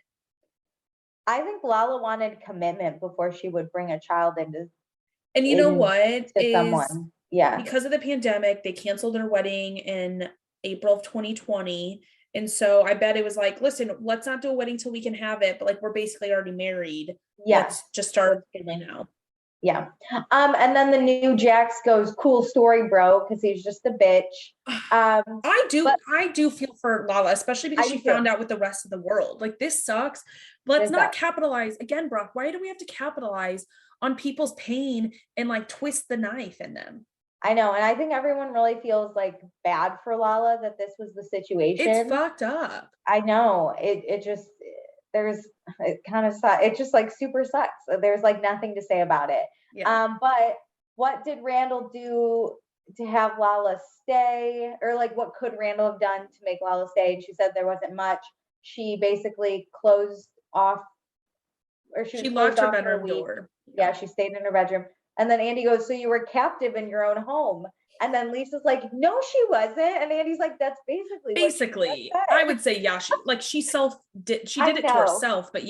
I think Lala wanted commitment before she would bring a child into. And you know what? Someone. Yeah. Because of the pandemic, they canceled their wedding in April of 2020. And so I bet it was like, listen, let's not do a wedding till we can have it. But like, we're basically already married. Yeah. Let's just start now. Yeah. And then the new Jax goes, cool story, bro, because he's just a bitch. I do feel for Lala, especially because she found out with the rest of the world. Like, this sucks. Let's not capitalize. Again, Brock, why do we have to capitalize on people's pain and like twist the knife in them? I know. And I think everyone really feels like bad for Lala that this was the situation. It's fucked up. I know. It kind of sucks. It just like super sucks. There's like nothing to say about it. Yeah. But what did Randall do to have Lala stay? Or like, what could Randall have done to make Lala stay? And she said there wasn't much. She basically closed off, or she locked her bedroom door. Yeah, she stayed in her bedroom. And then Andy goes, so you were captive in your own home. And then Lisa's like, no, she wasn't. And Andy's like, that's basically I would say, yeah, she did it to herself, but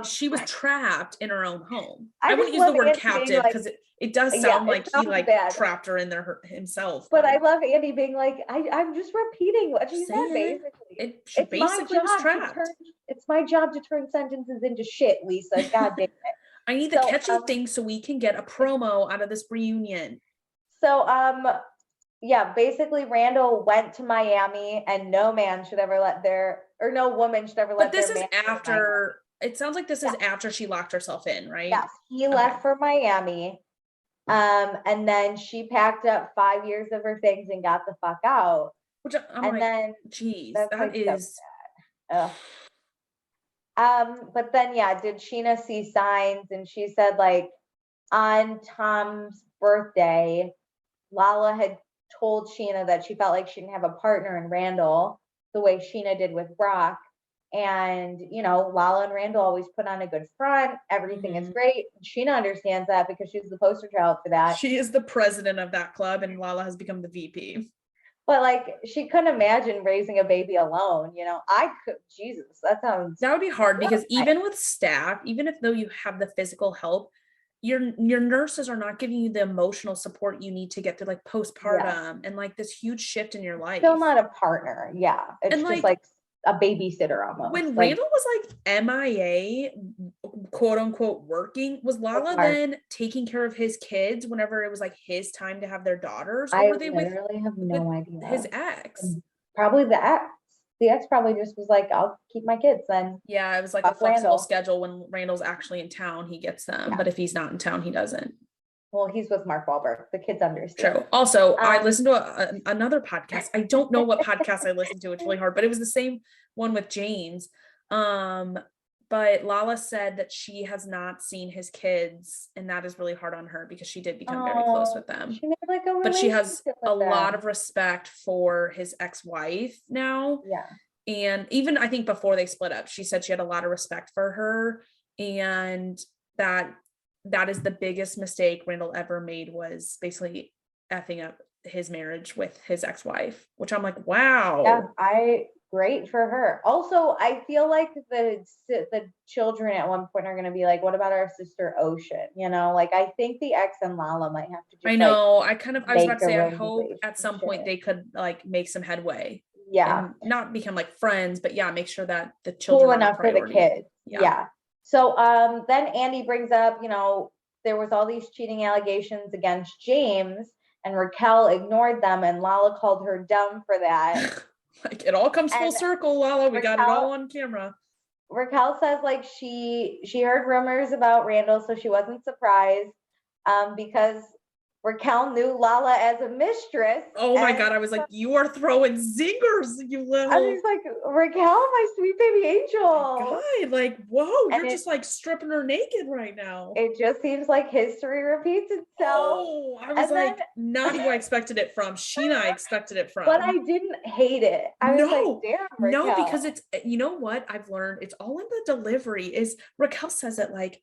she was trapped in her own home. I wouldn't use the word captive because it does sound like he like trapped her in there himself. But I love Andy being like, I'm just repeating what she said, basically. She basically was trapped. It's my job to turn sentences into shit, Lisa. God damn it. I need the catchy thing so we can get a promo out of this reunion. So, basically Randall went to Miami and no woman should ever let their But this is after, it sounds like this is after she locked herself in, right? Yes, he left for Miami. And then she packed up 5 years of her things and got the fuck out. Which then, geez, that is. So but then, did Scheana see signs? And she said, like, on Tom's birthday, Lala had told Scheana that she felt like she didn't have a partner in Randall the way Scheana did with Brock. And, you know, Lala and Randall always put on a good front. Everything is great. Scheana understands that because she's the poster child for that. She is the president of that club, and Lala has become the VP. But like, she couldn't imagine raising a baby alone. You know, I could, Jesus, that would be hard because even with staff, even if though you have the physical help, your nurses are not giving you the emotional support you need to get through like postpartum and like this huge shift in your life. Still not a partner. Yeah. It's and just like a babysitter almost. When Randall was like MIA, quote unquote, working, was Lala then taking care of his kids whenever it was like his time to have their daughters? Or were they literally have no idea. His ex? Probably the ex. The ex probably just was like, I'll keep my kids then. Yeah, it was like a flexible schedule. When Randall's actually in town, he gets them. But if he's not in town, he doesn't. Well, he's with Mark Wahlberg. The kids understand. True. Also, I listened to another podcast. I don't know what podcast I listened to. It's really hard, but it was the same one with James. But Lala said that she has not seen his kids, and that is really hard on her because she did become very close with them. She made like a but she has a lot of respect for his ex-wife now. Yeah. And even I think before they split up, she said she had a lot of respect for her, and that is the biggest mistake Randall ever made, was basically effing up his marriage with his ex-wife, which I'm like, wow. Yeah, great for her. Also, I feel like the children at one point are going to be like, what about our sister Ocean? You know, like I think the ex and Lala might have to just, I know. I was about to say, I hope at some point they could like make some headway. Yeah. And not become like friends, but make sure that the children cool enough for the kids. Yeah. So then Andy brings up, you know, there was all these cheating allegations against James, and Raquel ignored them, and Lala called her dumb for that. Like it all comes full circle, Lala. We got it all on camera. Raquel says like she heard rumors about Randall, so she wasn't surprised because Raquel knew Lala as a mistress. Oh my God. I was like, you are throwing zingers, you little. I was like, Raquel, my sweet baby angel. Oh God, like, whoa, you're just like stripping her naked right now. It just seems like history repeats itself. Oh, I was like, not who I expected it from. Scheana, I expected it from. But I didn't hate it. I was like, damn, Raquel. No, because it's, you know what I've learned? It's all in the delivery. Is Raquel says it like,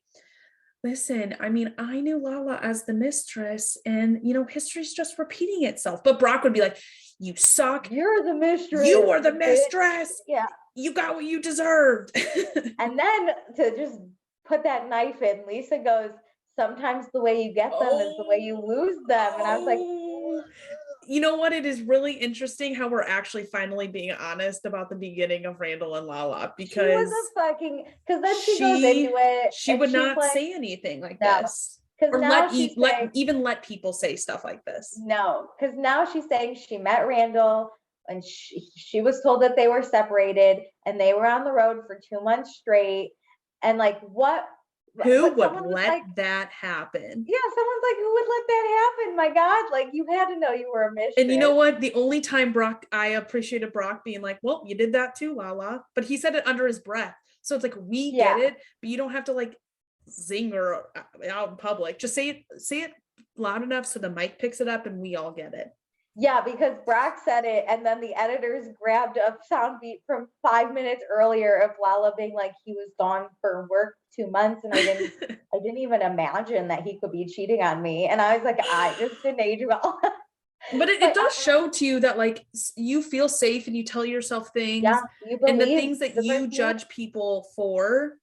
listen, I mean, I knew Lala as the mistress, and you know, history's just repeating itself. But Brock would be like, you suck. You're the mistress. You were the mistress. Yeah. You got what you deserved. And then to just put that knife in, Lisa goes, sometimes the way you get them is the way you lose them. And I was like, you know what? It is really interesting how we're actually finally being honest about the beginning of Randall and Lala, because because then she goes into it. She would not say anything like this, or let people say stuff like this. No, because now she's saying she met Randall and she was told that they were separated and they were on the road for 2 months straight. And like, who would let that happen? Yeah, someone's like, who would let that happen? My God, like you had to know you were a mistress. And you know what? The only time I appreciated Brock being like, well, you did that too, Lala. But he said it under his breath. So it's like, we get it, but you don't have to like zing her out in public. Just say it loud enough so the mic picks it up and we all get it. Yeah, because Brock said it, and then the editors grabbed a sound beat from 5 minutes earlier of Lala being like, he was gone for work 2 months, and I didn't even imagine that he could be cheating on me. And I was like, I just didn't age well. But it does show to you that like you feel safe and you tell yourself things, and the things that you judge people for,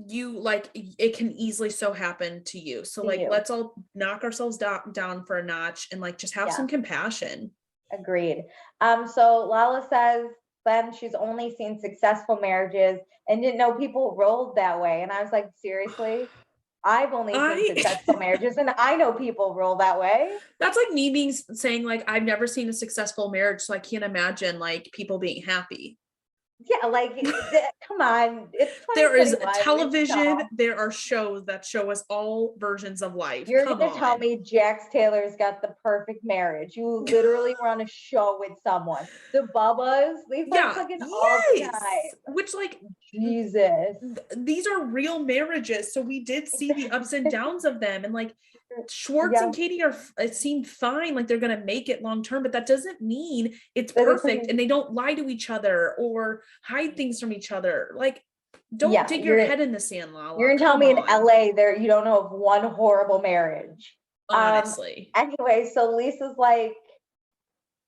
you like, it can easily so happen to you. So like, let's all knock ourselves down for a notch and like just have some compassion. Agreed. So Lala says then she's only seen successful marriages and didn't know people rolled that way. And I was like, seriously? I've only seen successful marriages and I know people roll that way. That's like me saying like, I've never seen a successful marriage, so I can't imagine like people being happy. Yeah, like come on. There is television, there are shows that show us all versions of life. You're gonna tell me Jax Taylor's got the perfect marriage. You literally were on a show with someone. The Bubbas, we've fucking all the time. Which like Jesus. These are real marriages. So we did see the ups and downs of them. And like Schwartz and Katie it seemed fine, like they're gonna make it long term, but that doesn't mean it's perfect and they don't lie to each other or hide things from each other. Like, don't dig your head in the sand, Lala. You're gonna tell me in LA there you don't know of one horrible marriage. Honestly. Anyway, so Lisa's like,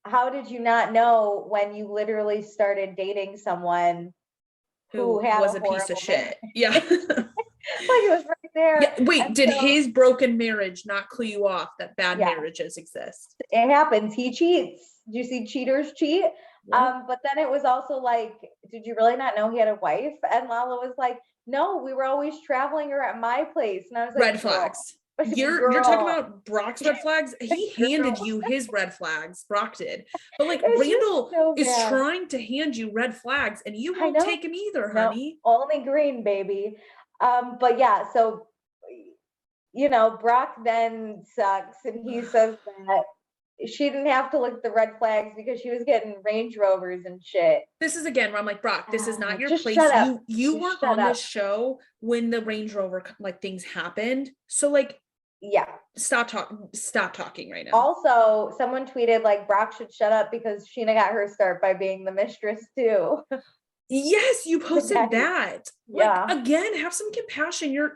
how did you not know when you literally started dating someone who was a piece of shit? Yeah. Like it was right there. Yeah, wait, did his broken marriage not clue you off that bad marriages exist? It happens. He cheats. Do you see cheaters cheat? Yeah. But then it was also like, did you really not know he had a wife? And Lala was like, no, we were always traveling her at my place. And I was like, red flags. You're talking about Brock's red flags. He handed you his red flags. Brock did, but like Randall is trying to hand you red flags, and you won't take him either, honey. Only green, baby. But yeah, so Brock then sucks, and he says that she didn't have to look at the red flags because she was getting Range Rovers and shit. This is again where I'm like, Brock, this is not your place. You weren't on this show when the Range Rover like things happened. So like, stop talking right now. Also, someone tweeted like Brock should shut up because Scheana got her start by being the mistress too. Yes, you posted that. Like again, have some compassion. Your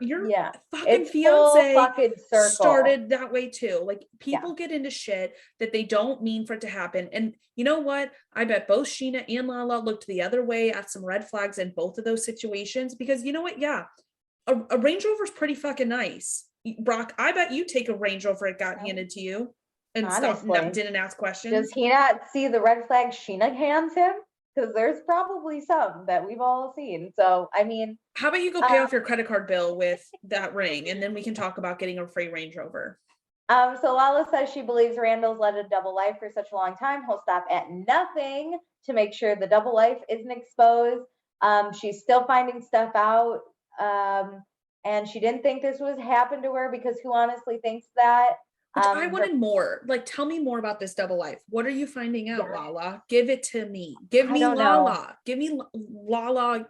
fucking fiance started that way too. Like people get into shit that they don't mean for it to happen. And you know what? I bet both Scheana and Lala looked the other way at some red flags in both of those situations because you know what? Yeah, a Range Rover is pretty fucking nice. Brock, I bet you take a Range Rover it got handed to you and didn't ask questions. Does he not see the red flags Scheana hands him? Because there's probably some that we've all seen. So, I mean. How about you go pay off your credit card bill with that ring, and then we can talk about getting a free Range Rover. So Lala says she believes Randall's led a double life for such a long time. He'll stop at nothing to make sure the double life isn't exposed. She's still finding stuff out. And she didn't think this was happened to her because who honestly thinks that? Which I wanted more. Like, tell me more about this double life. What are you finding out, Lala? Give it to me. Give me Lala. Give me Lala.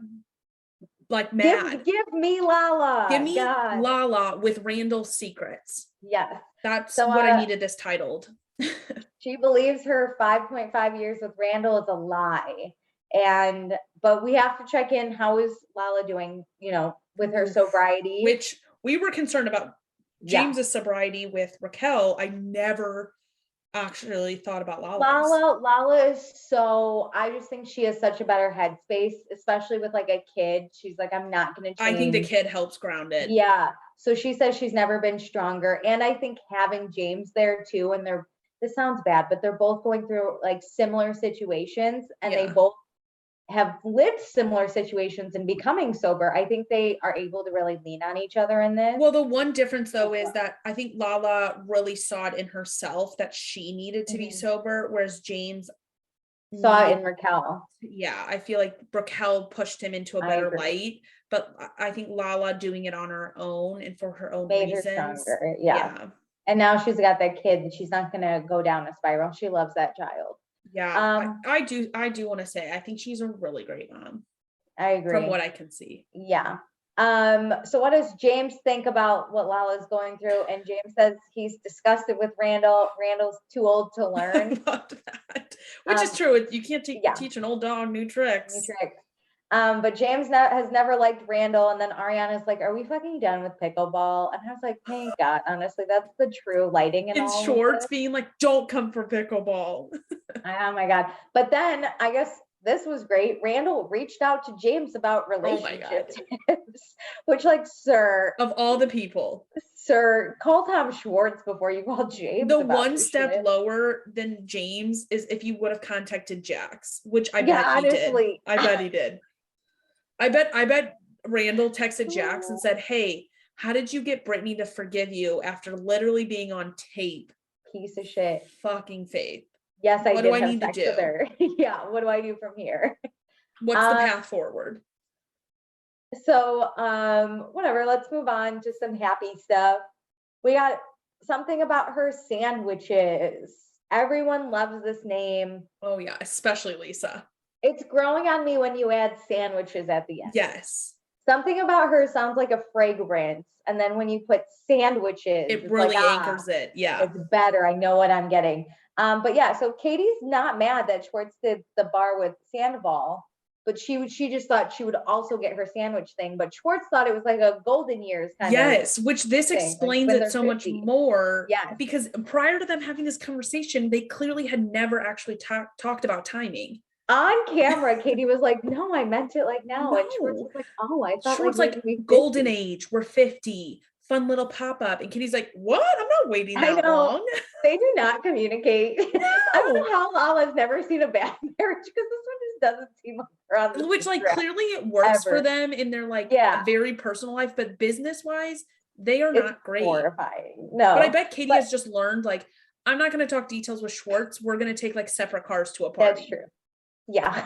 Like mad. Give me Lala. Give me Lala with Randall's secrets. Yes. That's what I needed this titled. She believes her 5.5 years with Randall is a lie. But we have to check in. How is Lala doing, with her sobriety? Which we were concerned about. James's sobriety with Raquel, I never actually thought about Lala's. Lala is I just think she has such a better headspace, especially with like a kid. She's like, I'm not going to change. I think the kid helps ground it. Yeah. So she says she's never been stronger. And I think having James there too, and this sounds bad, but they're both going through like similar situations and they both have lived similar situations and becoming sober. I think they are able to really lean on each other in this. Well, the one difference though is that I think Lala really saw it in herself that she needed to be sober, whereas James saw it in Raquel. Yeah, I feel like Raquel pushed him into a better light, but I think Lala doing it on her own and for her own reasons. Her stronger. Yeah. And now she's got that kid and she's not going to go down a spiral. She loves that child. Yeah, I do want to say I think she's a really great mom. I agree. From what I can see. Yeah. So what does James think about what Lala's going through? And James says he's disgusted with Randall. Randall's too old to learn. I love that. Which is true. You can't teach an old dog new tricks. But James has never liked Randall. And then Ariana's like, are we fucking done with pickleball? And I was like, thank God. Honestly, that's the true lighting in all Schwartz being like, don't come for pickleball. Oh my God. But then I guess this was great. Randall reached out to James about relationship tips, which like, sir. Of all the people. Sir, call Tom Schwartz before you call James. The one step lower than James is if you would have contacted Jax, which I bet he did. I bet he did. I bet Randall texted Jax and said, hey, how did you get Brittany to forgive you after literally being on tape? Piece of shit. Fucking Faith. Yes, I did. What do I need to do? Yeah, what do I do from here? What's the path forward? So, whatever, let's move on to some happy stuff. We got something about her sandwiches. Everyone loves this name. Oh yeah, especially Lisa. It's growing on me when you add sandwiches at the end. Yes. Something about her sounds like a fragrance. And then when you put sandwiches, it really like, anchors it. Yeah. It's better. I know what I'm getting. But yeah, so Katie's not mad that Schwartz did the bar with Sandoval, but she just thought she would also get her sandwich thing. But Schwartz thought it was like a golden years kind of. Yes, which this thing, explains like it so 50. much more. Yes. Because prior to them having this conversation, they clearly had never actually talked about timing. On camera, Katie was like, "No, I meant it like now." No. And Schwartz was like, "Oh, I thought Schwartz like golden age. We're 50. Fun little pop up." And Katie's like, "What? I'm not waiting that long." They do not communicate. No. I don't know how Lala's never seen a bad marriage, because this one just doesn't seem like her on the which like clearly it works for them in their like very personal life, but business wise, they are not great. Horrifying. No. But I bet Katie has just learned, like, I'm not going to talk details with Schwartz. We're going to take like separate cars to a party. That's true. Yeah.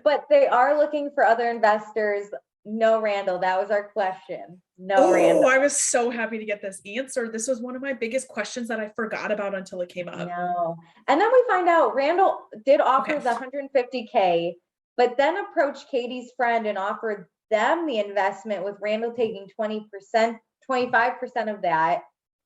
But they are looking for other investors. No Randall. That was our question. No Randall. I was so happy to get this answer. This was one of my biggest questions that I forgot about until it came up. No. And then we find out Randall did offer the $150K, but then approached Katie's friend and offered them the investment, with Randall taking 20%, 25% of that.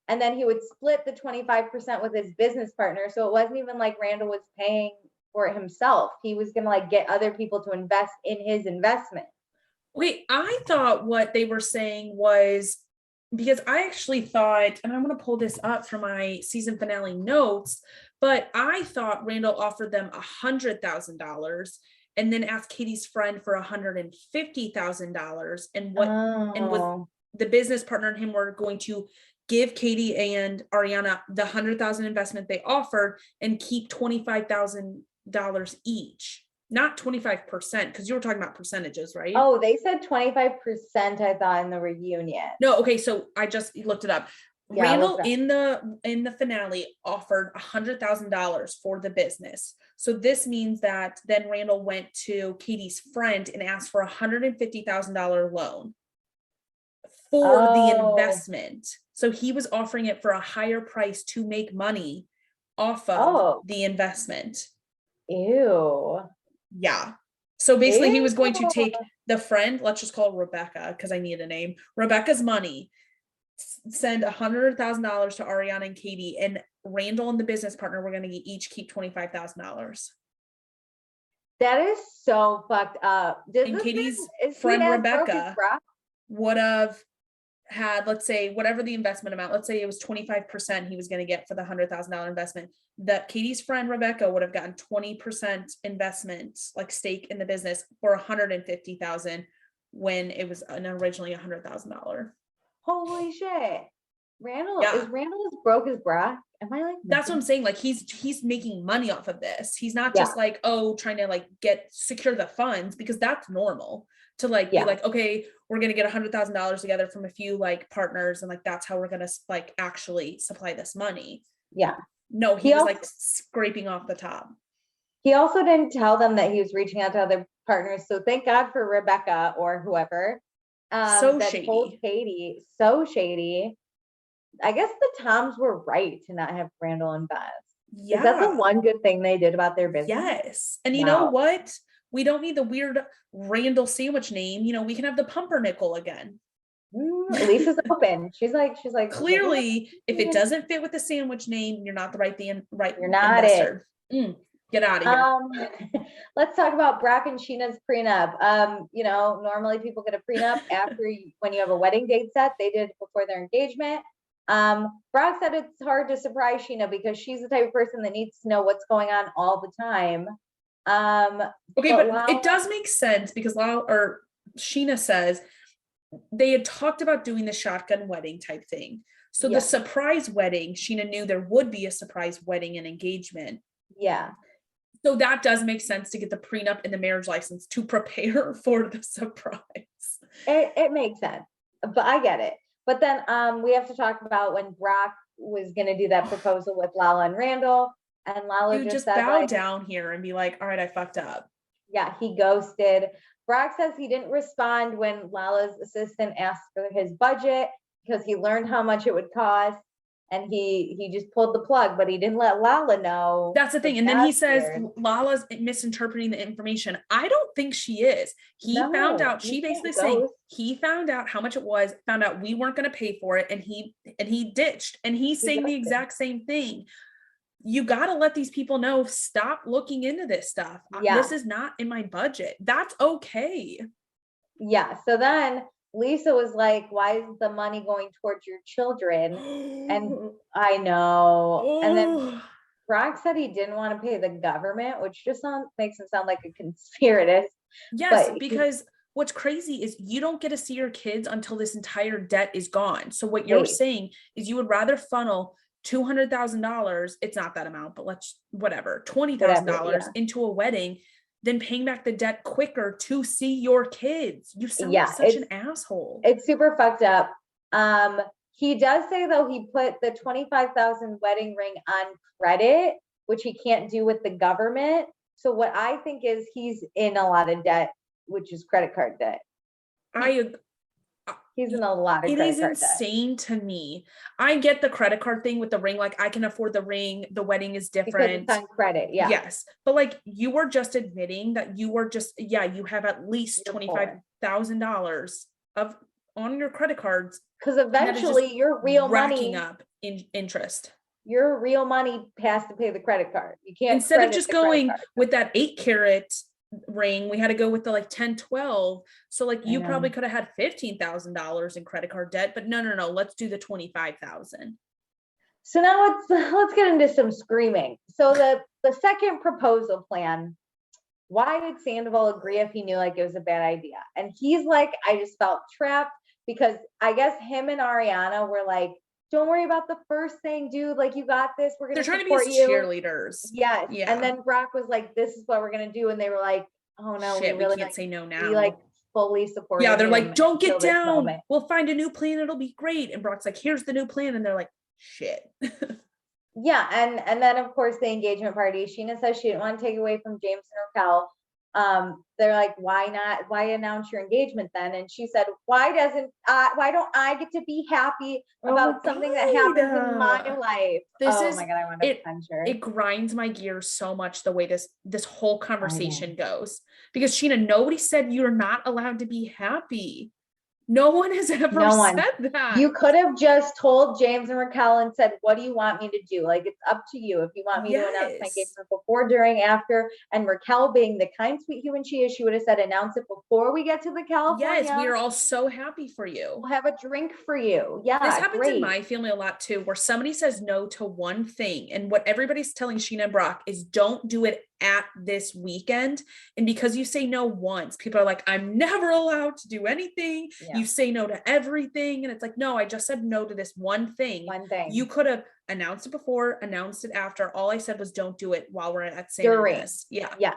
And then he would split the 25% with his business partner. So it wasn't even like Randall was paying for it himself. He was going to like get other people to invest in his investment. Wait, I thought what they were saying was, because I actually thought, and I'm going to pull this up from my season finale notes, but I thought Randall offered them $100,000 and then asked Katie's friend for $150,000, and was the business partner and him were going to give Katie and Ariana the $100,000 investment they offered and keep $25,000 each. Not 25%, because you were talking about percentages, right? Oh, they said 25%, I thought, in the reunion. No, okay, so I just looked it up. Yeah, Randall in the finale offered $100,000 for the business. So this means that then Randall went to Katie's friend and asked for a $150,000 loan for the investment. So he was offering it for a higher price to make money off of the investment. Ew. Yeah. So basically he was going to take the friend, let's just call her Rebecca because I need a name, Rebecca's money, send $100,000 to Ariana and Katie, and Randall and the business partner were going to each keep $25,000. That is so fucked up. And Katie's friend Rebecca would have had, let's say, whatever the investment amount, let's say it was 25% he was going to get for the $100,000 investment, that Katie's friend Rebecca would have gotten 20% investment, like stake in the business, for $150,000 when it was originally $100,000. Holy shit. Randall is broke as Brock? Am I like that's what I'm saying? Like he's making money off of this. He's not just like, trying to like secure the funds, because that's normal to like be like, okay, we're gonna get $100,000 together from a few like partners, and like that's how we're gonna like actually supply this money. Yeah. No, he was also, like scraping off the top. He also didn't tell them that he was reaching out to other partners. So thank God for Rebecca or whoever. So that shady. Told Katie. So shady. I guess the Toms were right to not have Randall invest. Yeah. Is that the one good thing they did about their business? Yes. And you know what? We don't need the weird Randall sandwich name. You know, we can have the pumpernickel again. Lisa's open. She's like, clearly, if it doesn't fit with the sandwich name, you're not the right You're not investor. Get out of here. Let's talk about Brock and Scheana's prenup. Normally people get a prenup when you have a wedding date set. They did it before their engagement. Brock said it's hard to surprise Scheana because she's the type of person that needs to know what's going on all the time. Okay, but it does make sense because Scheana says they had talked about doing the shotgun wedding type thing. So the surprise wedding, Scheana knew there would be a surprise wedding and engagement. Yeah. So that does make sense to get the prenup and the marriage license to prepare for the surprise. It makes sense, but I get it. But then we have to talk about when Brock was going to do that proposal with Lala and Randall, and Lala just bow down here and be like, all right, I fucked up. Yeah, he ghosted. Brock says he didn't respond when Lala's assistant asked for his budget because he learned how much it would cost. and he just pulled the plug, but he didn't let Lala know. That's the thing. And then he says Lala's misinterpreting the information. I don't think she is. He found out, she basically saying he found out how much it was, found out we weren't going to pay for it, and he ditched, and he's saying the exact same thing. You got to let these people know, stop looking into this stuff. This is not in my budget. That's okay. Yeah. So then Lisa was like, why is the money going towards your children? And I know. And then Brock said he didn't want to pay the government, which just makes him sound like a conspiratist. Yes, because what's crazy is you don't get to see your kids until this entire debt is gone. So what you're saying is you would rather funnel $200,000, it's not that amount, but $20,000 into a wedding than paying back the debt quicker to see your kids. You sound like such an asshole. It's super fucked up. He does say though, he put the $25,000 wedding ring on credit, which he can't do with the government. So what I think is he's in a lot of debt, which is credit card debt. He's in a lot of credit card debt. It is insane to me. I get the credit card thing with the ring. Like I can afford the ring. The wedding is different. Because it's on credit. Yeah. Yes. But like you were just admitting that you were just, you have at least $25,000 on your credit cards. Because eventually your real racking money up in interest. Your real money has to pay the credit card. You can't, instead of just going with that 8-carat ring, we had to go with the like 10, 12. So like you probably could have had $15,000 in credit card debt, but no, let's do the 25,000. So now let's get into some screaming. So the second proposal plan, why did Sandoval agree if he knew like it was a bad idea? And he's like, I just felt trapped because I guess him and Ariana were like, don't worry about the first thing, dude. Like, you got this. We're going to support you. They're trying to be cheerleaders. Yes. Yeah. And then Brock was like, this is what we're going to do. And they were like, oh no, we really can't say no now. We like fully support. Yeah. They're like, don't get down. We'll find a new plan. It'll be great. And Brock's like, here's the new plan. And they're like, shit. Yeah. And then of course the engagement party, Scheana says she didn't want to take away from James and Raquel. They're like, why not? Why announce your engagement then? And she said, why don't I get to be happy about something that happens in my life? My God, I want to punch her. It grinds my gears so much the way this whole conversation goes, because Scheana, nobody said you're not allowed to be happy. No one has ever said that. You could have just told James and Raquel and said, what do you want me to do? Like, it's up to you. If you want me to announce my engagement before, during, after, and Raquel being the kind, sweet human she is, she would have said, announce it before we get to the California. Yes, we are all so happy for you. We'll have a drink for you. Yeah, this happens in my family a lot too, where somebody says no to one thing. And what everybody's telling Scheana and Brock is don't do it at this weekend. And because you say no once, people are like, I'm never allowed to do anything. Yeah. You say no to everything. And it's like, no, I just said no to this one thing. You could have announced it before, announced it after. All I said was don't do it while we're at San Luis. Yeah. Yes.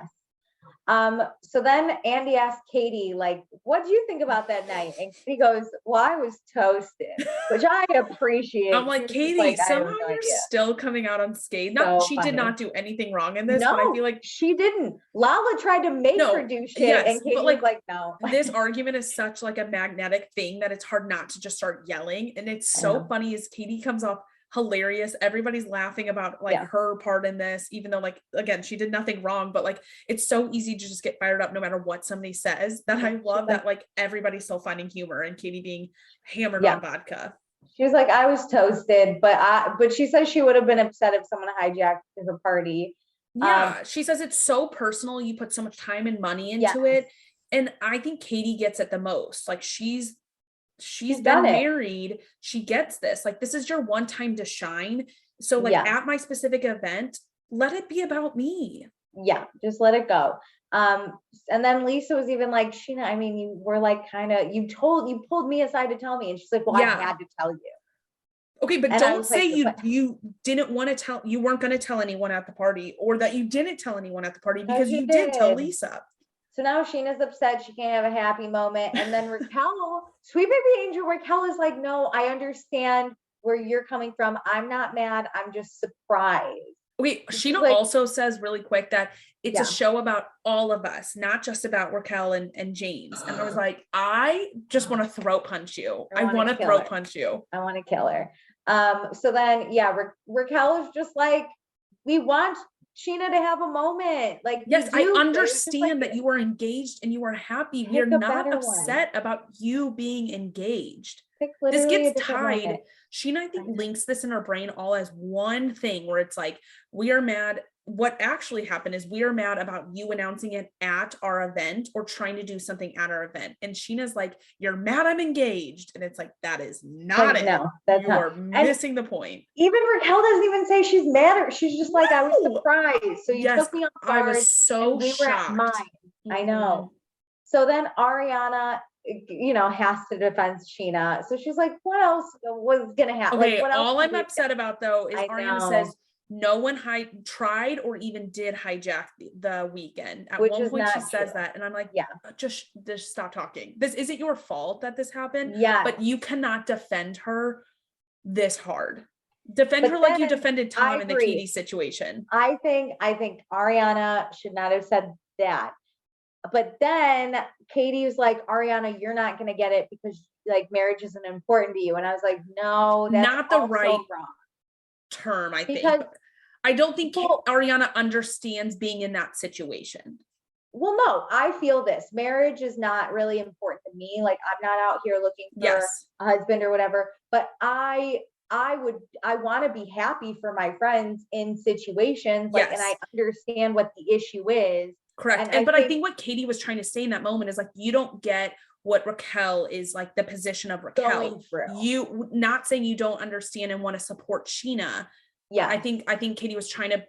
So then Andy asked Katie, like, what do you think about that night? And she goes, well, I was toasted, which I appreciate. I'm like, Katie, like, somehow you're still coming out unscathed. Not, she did not do anything wrong in this, but I feel like she didn't. Lala tried to make her do shit, and Katie was like, no. This argument is such like a magnetic thing that it's hard not to just start yelling. And it's so funny as Katie comes off hilarious. Everybody's laughing about like her part in this, even though like, again, she did nothing wrong, but like, it's so easy to just get fired up no matter what somebody says, that I love that like everybody's still finding humor, and Katie being hammered on vodka. She was like, I was toasted, but she says she would have been upset if someone hijacked her party. Yeah. She says it's so personal. You put so much time and money into it. And I think Katie gets it the most. Like she's been married. She gets this. Like, this is your one time to shine. So like at my specific event, let it be about me. Yeah. Just let it go. And then Lisa was even like, Scheana, I mean, you were like, you pulled me aside to tell me. And she's like, well, I had to tell you. Okay. But don't say you didn't want to tell, you weren't going to tell anyone at the party, or that you didn't tell anyone at the party, because you did tell Lisa. So now Scheana's upset. She can't have a happy moment. And then Raquel, sweet baby angel, Raquel is like, no, I understand where you're coming from. I'm not mad. I'm just surprised. Wait, Scheana also says really quick that it's a show about all of us, not just about Raquel and James. And I was like, I just want to throat punch you. I want to throat punch you. I want to kill her. So then, Raquel is just like, we want Scheana to have a moment. Like, yes, I understand that you are engaged and you are happy. We're not upset about you being engaged. This gets tied. Scheana, I think, links this in her brain all as one thing where it's like, we are mad. What actually happened is we are mad about you announcing it at our event or trying to do something at our event. And Sheena's like, you're mad I'm engaged. And it's like, that is not it. No, that's you are missing the point. Even Raquel doesn't even say she's mad. She's just like, I was surprised. So you took me off guard. I was so shocked. Mine. I know. So then Ariana, has to defend Scheana. So she's like, what else was going to happen? Okay, like, all I'm upset about, though, is Ariana says no one tried or even did hijack the weekend. At one point, she says that. And I'm like, just stop talking. This isn't your fault that this happened. Yeah. But you cannot defend her this hard. Defend her like you defended Tom in the Katie situation. I think Ariana should not have said that. But then Katie was like, Ariana, you're not going to get it because like marriage isn't important to you. And I was like, no, that's not the right wrong term. I think I don't think Ariana understands being in that situation. Well, no, I feel this marriage is not really important to me. Like, I'm not out here looking for a husband or whatever, but I want to be happy for my friends in situations. Like, and I understand what the issue is. Correct. But I think what Katie was trying to say in that moment is like, you don't get what Raquel is like, the position of Raquel. You not saying you don't understand and want to support Scheana. Yeah. I think Katie was trying to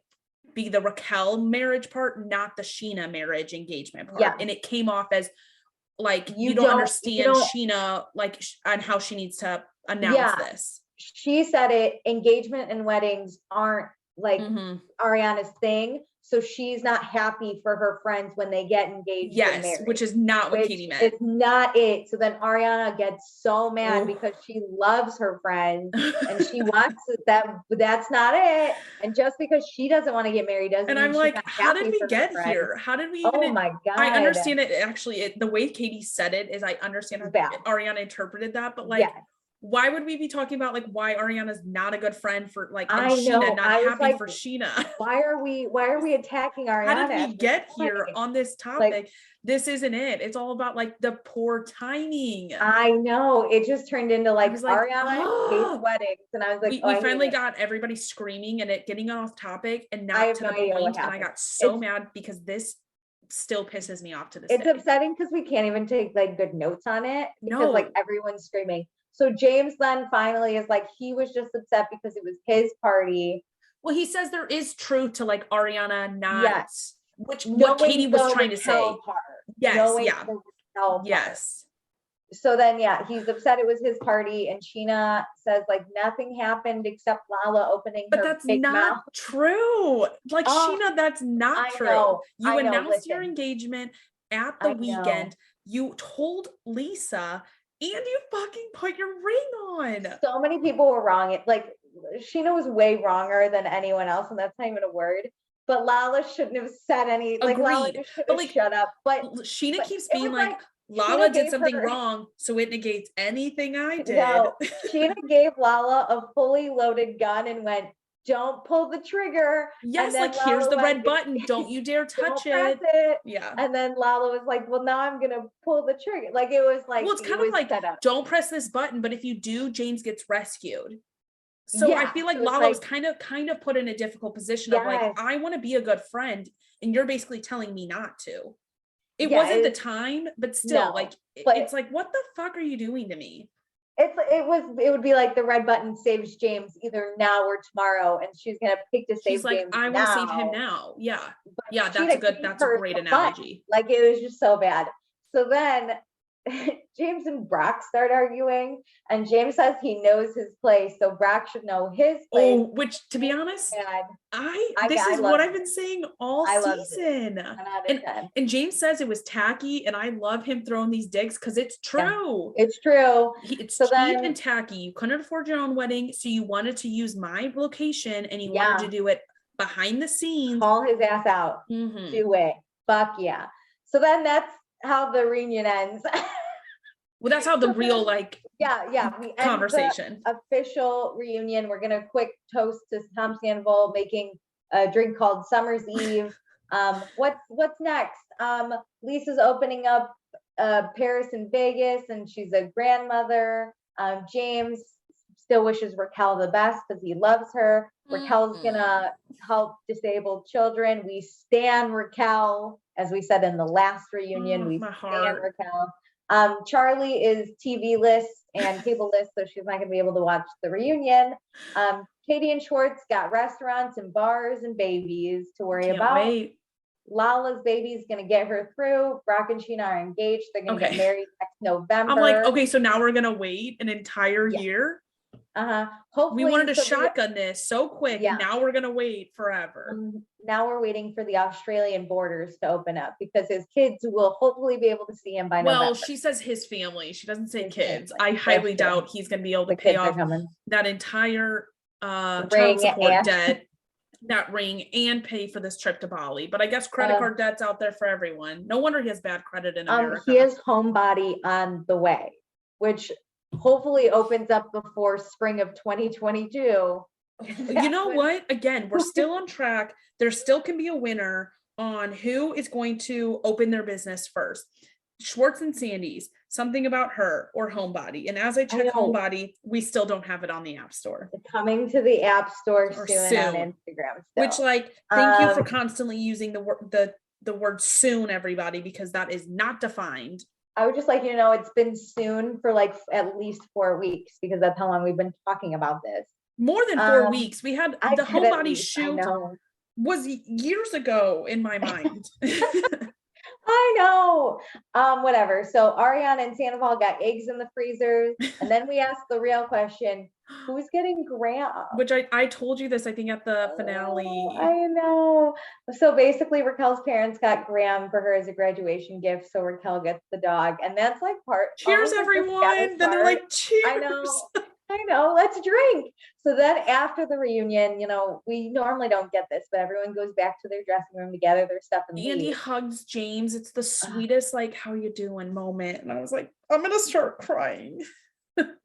be the Raquel marriage part, not the Scheana marriage engagement part. Yeah. And it came off as like, you don't understand Scheana, like, and how she needs to announce this. She said it, engagement and weddings aren't like Ariana's thing. So she's not happy for her friends when they get engaged. Yes, which is not what Katie meant. It's not it. So then Ariana gets so mad because she loves her friends and she wants that's not it. And just because she doesn't want to get married doesn't mean I'm like, how did we get here? How did we even? Oh my God. I understand it. Actually, the way Katie said it is I understand how Ariana interpreted that, but like, why would we be talking about like why Ariana's not a good friend for like Scheana, not happy for Scheana? Why are we attacking Ariana? How did we get here on this topic? Like, this isn't it. It's all about like the poor timing. I know. It just turned into like Ariana hates weddings. And I was like, we finally got everybody screaming and it getting off topic and not to the point. And I got so mad because this still pisses me off to this day. It's upsetting because we can't even take like good notes on it because like everyone's screaming. So James then finally is like, he was just upset because it was his party. Well, he says there is truth to like Ariana not, what Katie was trying to say. Part. Yes, yes. So then, he's upset it was his party, and Scheana says like nothing happened except Lala opening her big mouth. But that's not true. Like Scheana, that's not true. You announced your engagement at the weekend. You told Lisa. And you fucking put your ring on. So many people were wrong. It like Scheana was way wronger than anyone else, and that's not even a word. But Lala shouldn't have said any. Like Lala just should have shut up. But Scheana keeps being like Lala did something wrong, so it negates anything I did. No, Scheana gave Lala a fully loaded gun and went, don't pull the trigger. Yes, like Lala here's the red button. Don't you dare touch it. Yeah. And then Lala was like, well, now I'm gonna pull the trigger. Like it was like, well, it's kind of like, don't press this button, but if you do, James gets rescued. So I feel like Lala was kind of put in a difficult position of like, I want to be a good friend, and you're basically telling me not to. It wasn't the time, but still, it's like, what the fuck are you doing to me? It would be like the red button saves James either now or tomorrow, and she's gonna pick to save James. I want to save him now. Yeah, that's a great analogy. Like it was just so bad. So then James and Brock start arguing, and James says he knows his place, so Brock should know his place. Oh, which to be honest, this is what I've been saying all season. And James says it was tacky, and I love him throwing these digs because it's true. Yeah, it's true. It's cheap and tacky. You couldn't afford your own wedding, so you wanted to use my location, and you wanted to do it behind the scenes. Call his ass out. Do it. Fuck yeah. So then that's how the reunion ends. Well, that's how the real like we conversation. End the official reunion. We're gonna quick toast to Tom Sandoval making a drink called Summer's Eve. What's next? Lisa's opening up Paris and Vegas, and she's a grandmother. James still wishes Raquel the best because he loves her. Raquel's gonna help disabled children. We stan Raquel, as we said in the last reunion. We stan Raquel. Charlie is TV-less and cable-less, so she's not gonna be able to watch the reunion. Katie and Schwartz got restaurants and bars and babies to worry about. Wait. Lala's baby is going to get her through. Brock and Scheana are engaged. They're going to get married next November. I'm like, okay, so now we're going to wait an entire year? Hopefully, we wanted to shotgun this so quick. Now we're going to wait forever. Now we're waiting for the Australian borders to open up because his kids will hopefully be able to see him by November. Well, she says his family. She doesn't say kids. I highly doubt he's going to be able to pay off that entire child support debt. That ring and pay for this trip to Bali, but I guess credit card debt's out there for everyone. No wonder he has bad credit in America. He has Homebody on the way, which hopefully opens up before spring of 2022. You know what? Again, we're still on track. There still can be a winner on who is going to open their business first. Schwartz and Sandy's, something about her or Homebody. And as I check Homebody, we still don't have it on the App Store. It's coming to the App Store soon on Instagram. Which, like, thank you for constantly using the word soon, everybody, because that is not defined. I would just like you to know it's been soon for like at least 4 weeks because that's how long we've been talking about this. More than 4 weeks. We had the Homebody shoot was years ago in my mind. I know. Whatever. So Ariana and Sandoval got eggs in the freezers. And then we asked the real question, who's getting Graham? Which I told you this, I think, at the finale. I know. So basically Raquel's parents got Graham for her as a graduation gift. So Raquel gets the dog. And that's like cheers, everyone. Then they're like, cheers. I know, let's drink. So then after the reunion, we normally don't get this, but everyone goes back to their dressing room together, their stuff. Andy hugs James. It's the sweetest, like, how you doing moment. And I was like, I'm going to start crying.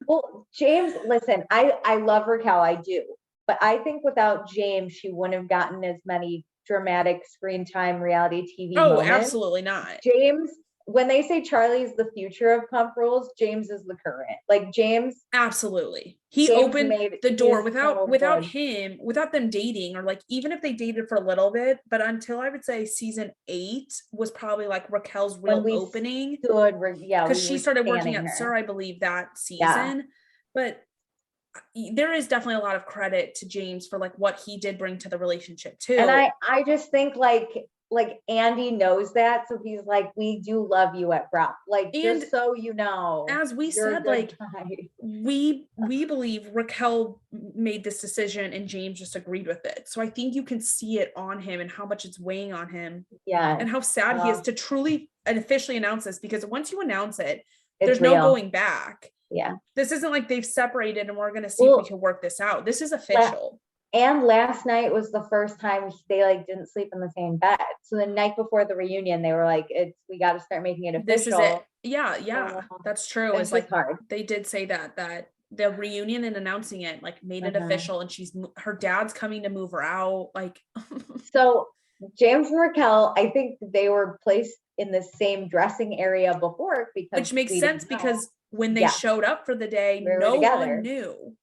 Well, James, listen, I love Raquel, I do. But I think without James, she wouldn't have gotten as many dramatic screen time reality TV moments. Absolutely not. James, when they say Charlie's the future of Pump Rules, James is the current. Like James, absolutely. He opened the door without him, without them dating, or like even if they dated for a little bit, but until I would say season 8 was probably like Raquel's real opening. Because she started working at SUR, I believe, that season. Yeah. But there is definitely a lot of credit to James for like what he did bring to the relationship too. And I just think like Andy knows that, so he's like, we do love you at Brock, like, just so you know, as we said, like we believe Raquel made this decision and James just agreed with it. So I think you can see it on him and how much it's weighing on him, and how sad he is to truly and officially announce this, because once you announce it, there's no going back. This isn't like they've separated and we're going to see if we can work this out. This is official. And last night was the first time they like didn't sleep in the same bed. So the night before the reunion, they were like, we got to start making it official. This is it. Yeah, that's true. It's like hard. They did say that the reunion and announcing it like made it official, and her dad's coming to move her out. Like, so James and Raquel, I think they were placed in the same dressing area before, which makes sense because when they showed up for the day, no one knew.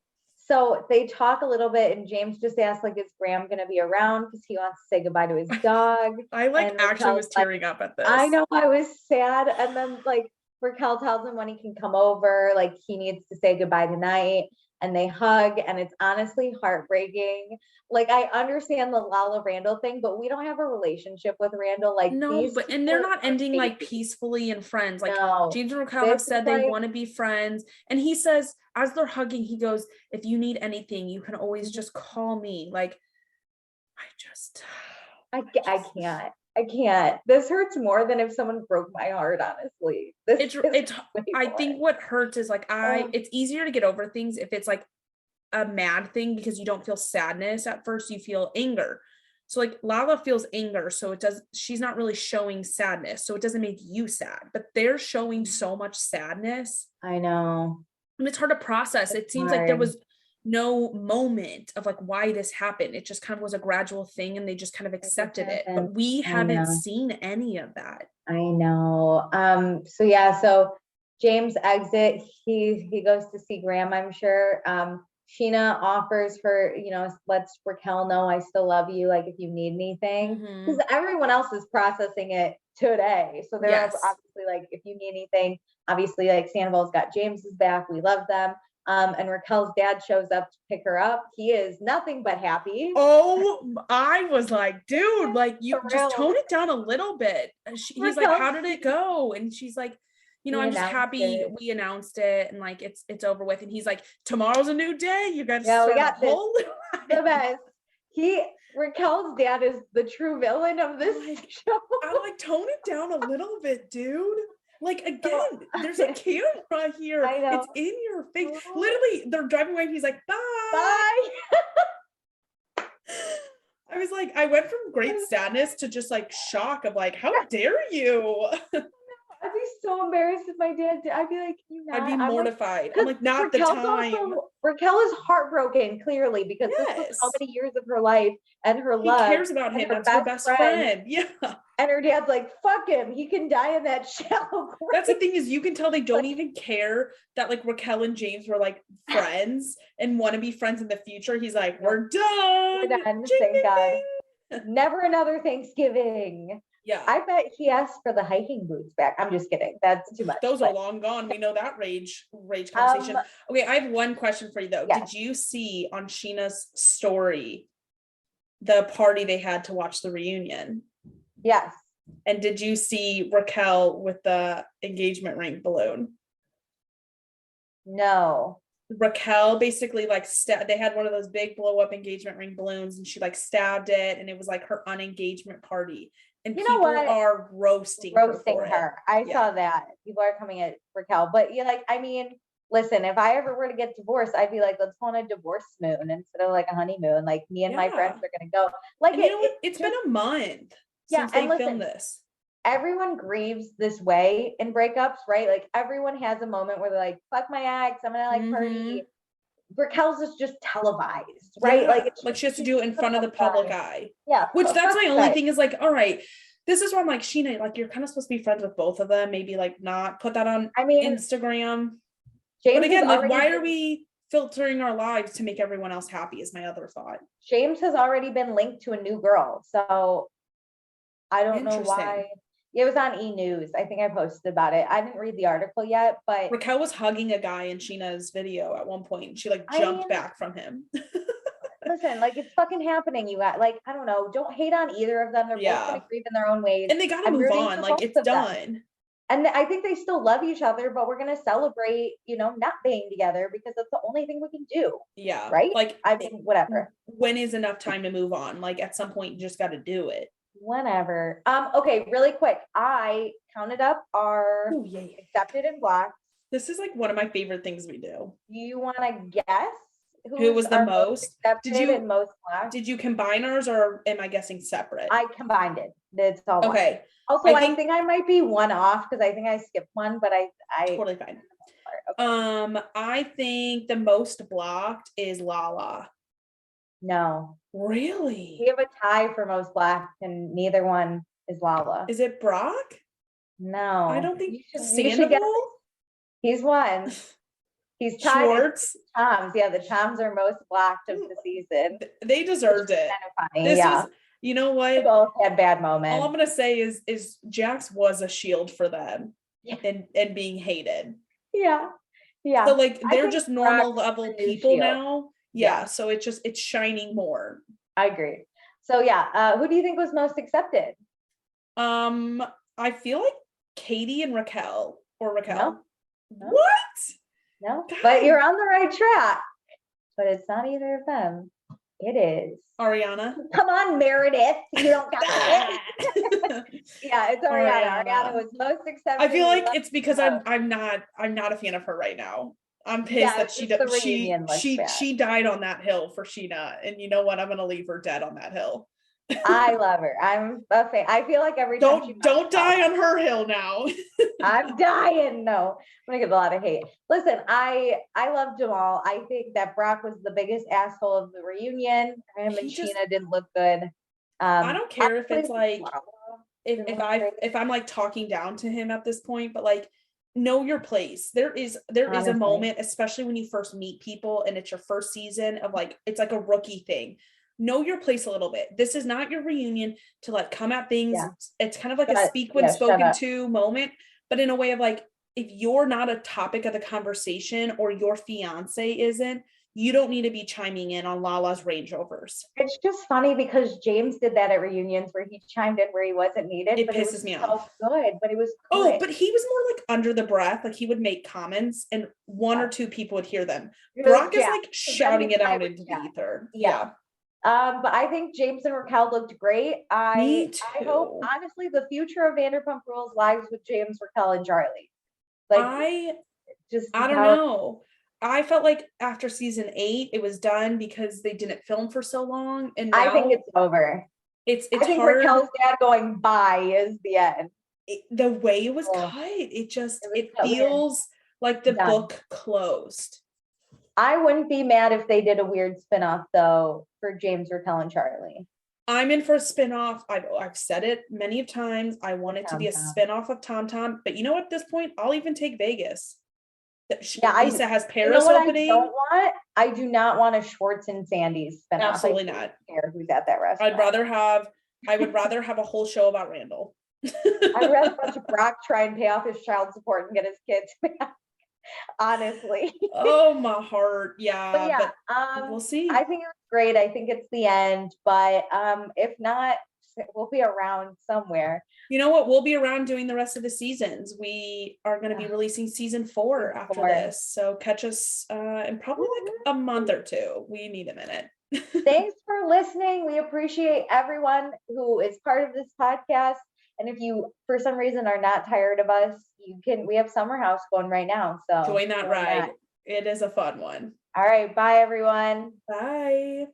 So they talk a little bit, and James just asked, like, is Graham going to be around? Because he wants to say goodbye to his dog. I actually was tearing up at this. I know, I was sad. And then like Raquel tells him when he can come over, like he needs to say goodbye tonight. And they hug, and it's honestly heartbreaking. Like, I understand the Lala Randall thing, but we don't have a relationship with Randall. Like, and they're not ending like peacefully and friends. Like James and Raquel have said they want to be friends. And he says, as they're hugging, he goes, if you need anything, you can always just call me. Like, I can't. This hurts more than if someone broke my heart, honestly. I think what hurts is like, it's easier to get over things if it's like a mad thing, because you don't feel sadness at first, you feel anger. So like Lala feels anger, so she's not really showing sadness, so it doesn't make you sad, but they're showing so much sadness. I know. And it's hard to process. It seems like there was no moment of like why this happened. It just kind of was a gradual thing and they just kind of accepted it. But we haven't seen any of that. I know. So James exit, he goes to see Graham, I'm sure. Scheana offers her, lets Raquel know I still love you, like if you need anything. Because everyone else is processing it today. So they're obviously like, if you need anything, obviously like Sandoval's got James's back. We love them. And Raquel's dad shows up to pick her up. He is nothing but happy. Oh, I was like, dude, like you just tone it down a little bit. He's like, how did it go? And she's like, I'm just happy we announced it and like it's over with. And he's like, tomorrow's a new day. You guys start a whole the best. Raquel's dad is the true villain of this show. I'm like, tone it down a little bit, dude. Like, again, there's a camera here. It's in your face. Literally, they're driving away. He's like, bye. Bye. I was like, I went from great sadness to just like shock of like, how dare you? I'd be so embarrassed if my dad did. I'd be like, I'd be mortified. I'm like, not Raquel's the time. Raquel is heartbroken, clearly, because this was how many years of her life and her love. He cares about him. That's her best friend. Yeah. And her dad's like, fuck him. He can die in that shallow grave. That's the thing is you can tell they don't even care that like Raquel and James were like friends and want to be friends in the future. He's like, we're done. We're done. Thank God. Never another Thanksgiving. Yeah. I bet he asked for the hiking boots back. I'm just kidding. That's too much. Those are long gone. We know that rage conversation. Okay, I have one question for you though. Did you see on Scheana's story the party they had to watch the reunion? Yes. And did you see Raquel with the engagement ring balloon? No. Raquel basically like they had one of those big blow up engagement ring balloons and she like stabbed it and it was like her unengagement party. And people are roasting her. I saw that. People are coming at Raquel. But listen, if I ever were to get divorced, I'd be like, let's go on a divorce moon instead of like a honeymoon. Like me and my friends are gonna go. Like it's been a month since they filmed this. Everyone grieves this way in breakups, right? Like everyone has a moment where they're like, fuck my ex, I'm gonna like party. Raquel's is just televised, right? Like she has to do it in front of the public eye. Yeah. Which that's my only thing is like, all right, this is where I'm like, Scheana, like you're kind of supposed to be friends with both of them. Maybe like not put that on Instagram. James, but again, like why are we filtering our lives to make everyone else happy is my other thought. James has already been linked to a new girl. So I don't know why. It was on E! News. I think I posted about it. I didn't read the article yet, but Raquel was hugging a guy in Scheana's video at one point. She like jumped back from him. Listen, like it's fucking happening. You got like, I don't know. Don't hate on either of them. They're both gonna grieve in their own ways. And they gotta move on. Like it's done. And I think they still love each other, but we're gonna celebrate, not being together because that's the only thing we can do. Yeah. Right? Like whatever. When is enough time to move on? Like at some point you just gotta do it. Whenever. Okay, really quick. I counted up our accepted and blocked. This is like one of my favorite things we do. Do you want to guess who was the most accepted and most blocked? Did you combine ours or am I guessing separate? I combined it. It's all okay. Also, I think I might be one off because I think I skipped one, but I totally fine. Okay. I think the most blocked is Lala. No. Really? We have a tie for most blocked, and neither one is Lala. Is it Brock? No. I don't think Sandoval? He's one. He's tied. Schwartz. Toms. Yeah, the Toms are most blocked of the season. They deserved it. Kind of funny. Is, you know what? They both had bad moments. All I'm gonna say is Jax was a shield for them and being hated. Yeah. Yeah. So like they're just normal level people now. Yeah, so it's shining more. I agree. So who do you think was most accepted? I feel like Katie and Raquel or Raquel. No. What? No, but you're on the right track. But it's not either of them. It is Ariana. Come on, Meredith. You don't got it. Yeah, it's Ariana. Ariana was most accepted. I feel like it's because I'm not a fan of her right now. I'm pissed that she died on that hill for Scheana, and you know what? I'm gonna leave her dead on that hill. I love her. I'm a fan. I feel like every time don't die on her hill now. I'm dying. No, I'm gonna get a lot of hate. Listen, I love Jamal. I think that Brock was the biggest asshole of the reunion. Him and Scheana didn't look good. I don't care if it's like if I'm like talking down to him at this point, but like know your place. There is a moment, especially when you first meet people and it's your first season of like it's like a rookie thing. Know your place a little bit. This is not your reunion to like come at things. Yeah. It's kind of like a speak when spoken to moment, but in a way of like, if you're not a topic of the conversation or your fiance isn't, you don't need to be chiming in on Lala's Range Rovers. It's just funny because James did that at reunions where he chimed in where he wasn't needed. It pisses me off. Good, but it was good. Oh, but he was more like under the breath. Like he would make comments and one or two people would hear them. Brock is like shouting it out into the ether. Yeah. But I think James and Raquel looked great. I hope, honestly, the future of Vanderpump Rules lies with James, Raquel, and Charlie. Like, I don't know. I felt like after season 8, it was done because they didn't film for so long, and now I think it's over. It's I think hard. Raquel's dad going bye is the end. The way it was cut, it feels like the book closed. I wouldn't be mad if they did a weird spinoff though for James, Raquel, and Charlie. I'm in for a spinoff. I've said it many times. I want it to be a spinoff of Tom Tom, but you know, at this point, I'll even take Vegas. Lisa has Paris opening. I do not want a Schwartz and Sandy's spinoff. Absolutely not. I don't care who's at that restaurant. I would rather have a whole show about Randall. I'd rather watch Brock try and pay off his child support and get his kids back. Honestly. Oh, my heart. Yeah. But we'll see. I think it was great. I think it's the end, but if not, we'll be around somewhere. You know what? We'll be around doing the rest of the seasons. We are going to be releasing season 4 after this. So catch us in probably like a month or 2. We need a minute. Thanks for listening. We appreciate everyone who is part of this podcast. And if you, for some reason, are not tired of us, we have Summer House going right now. So join that ride. It is a fun one. All right. Bye, everyone. Bye.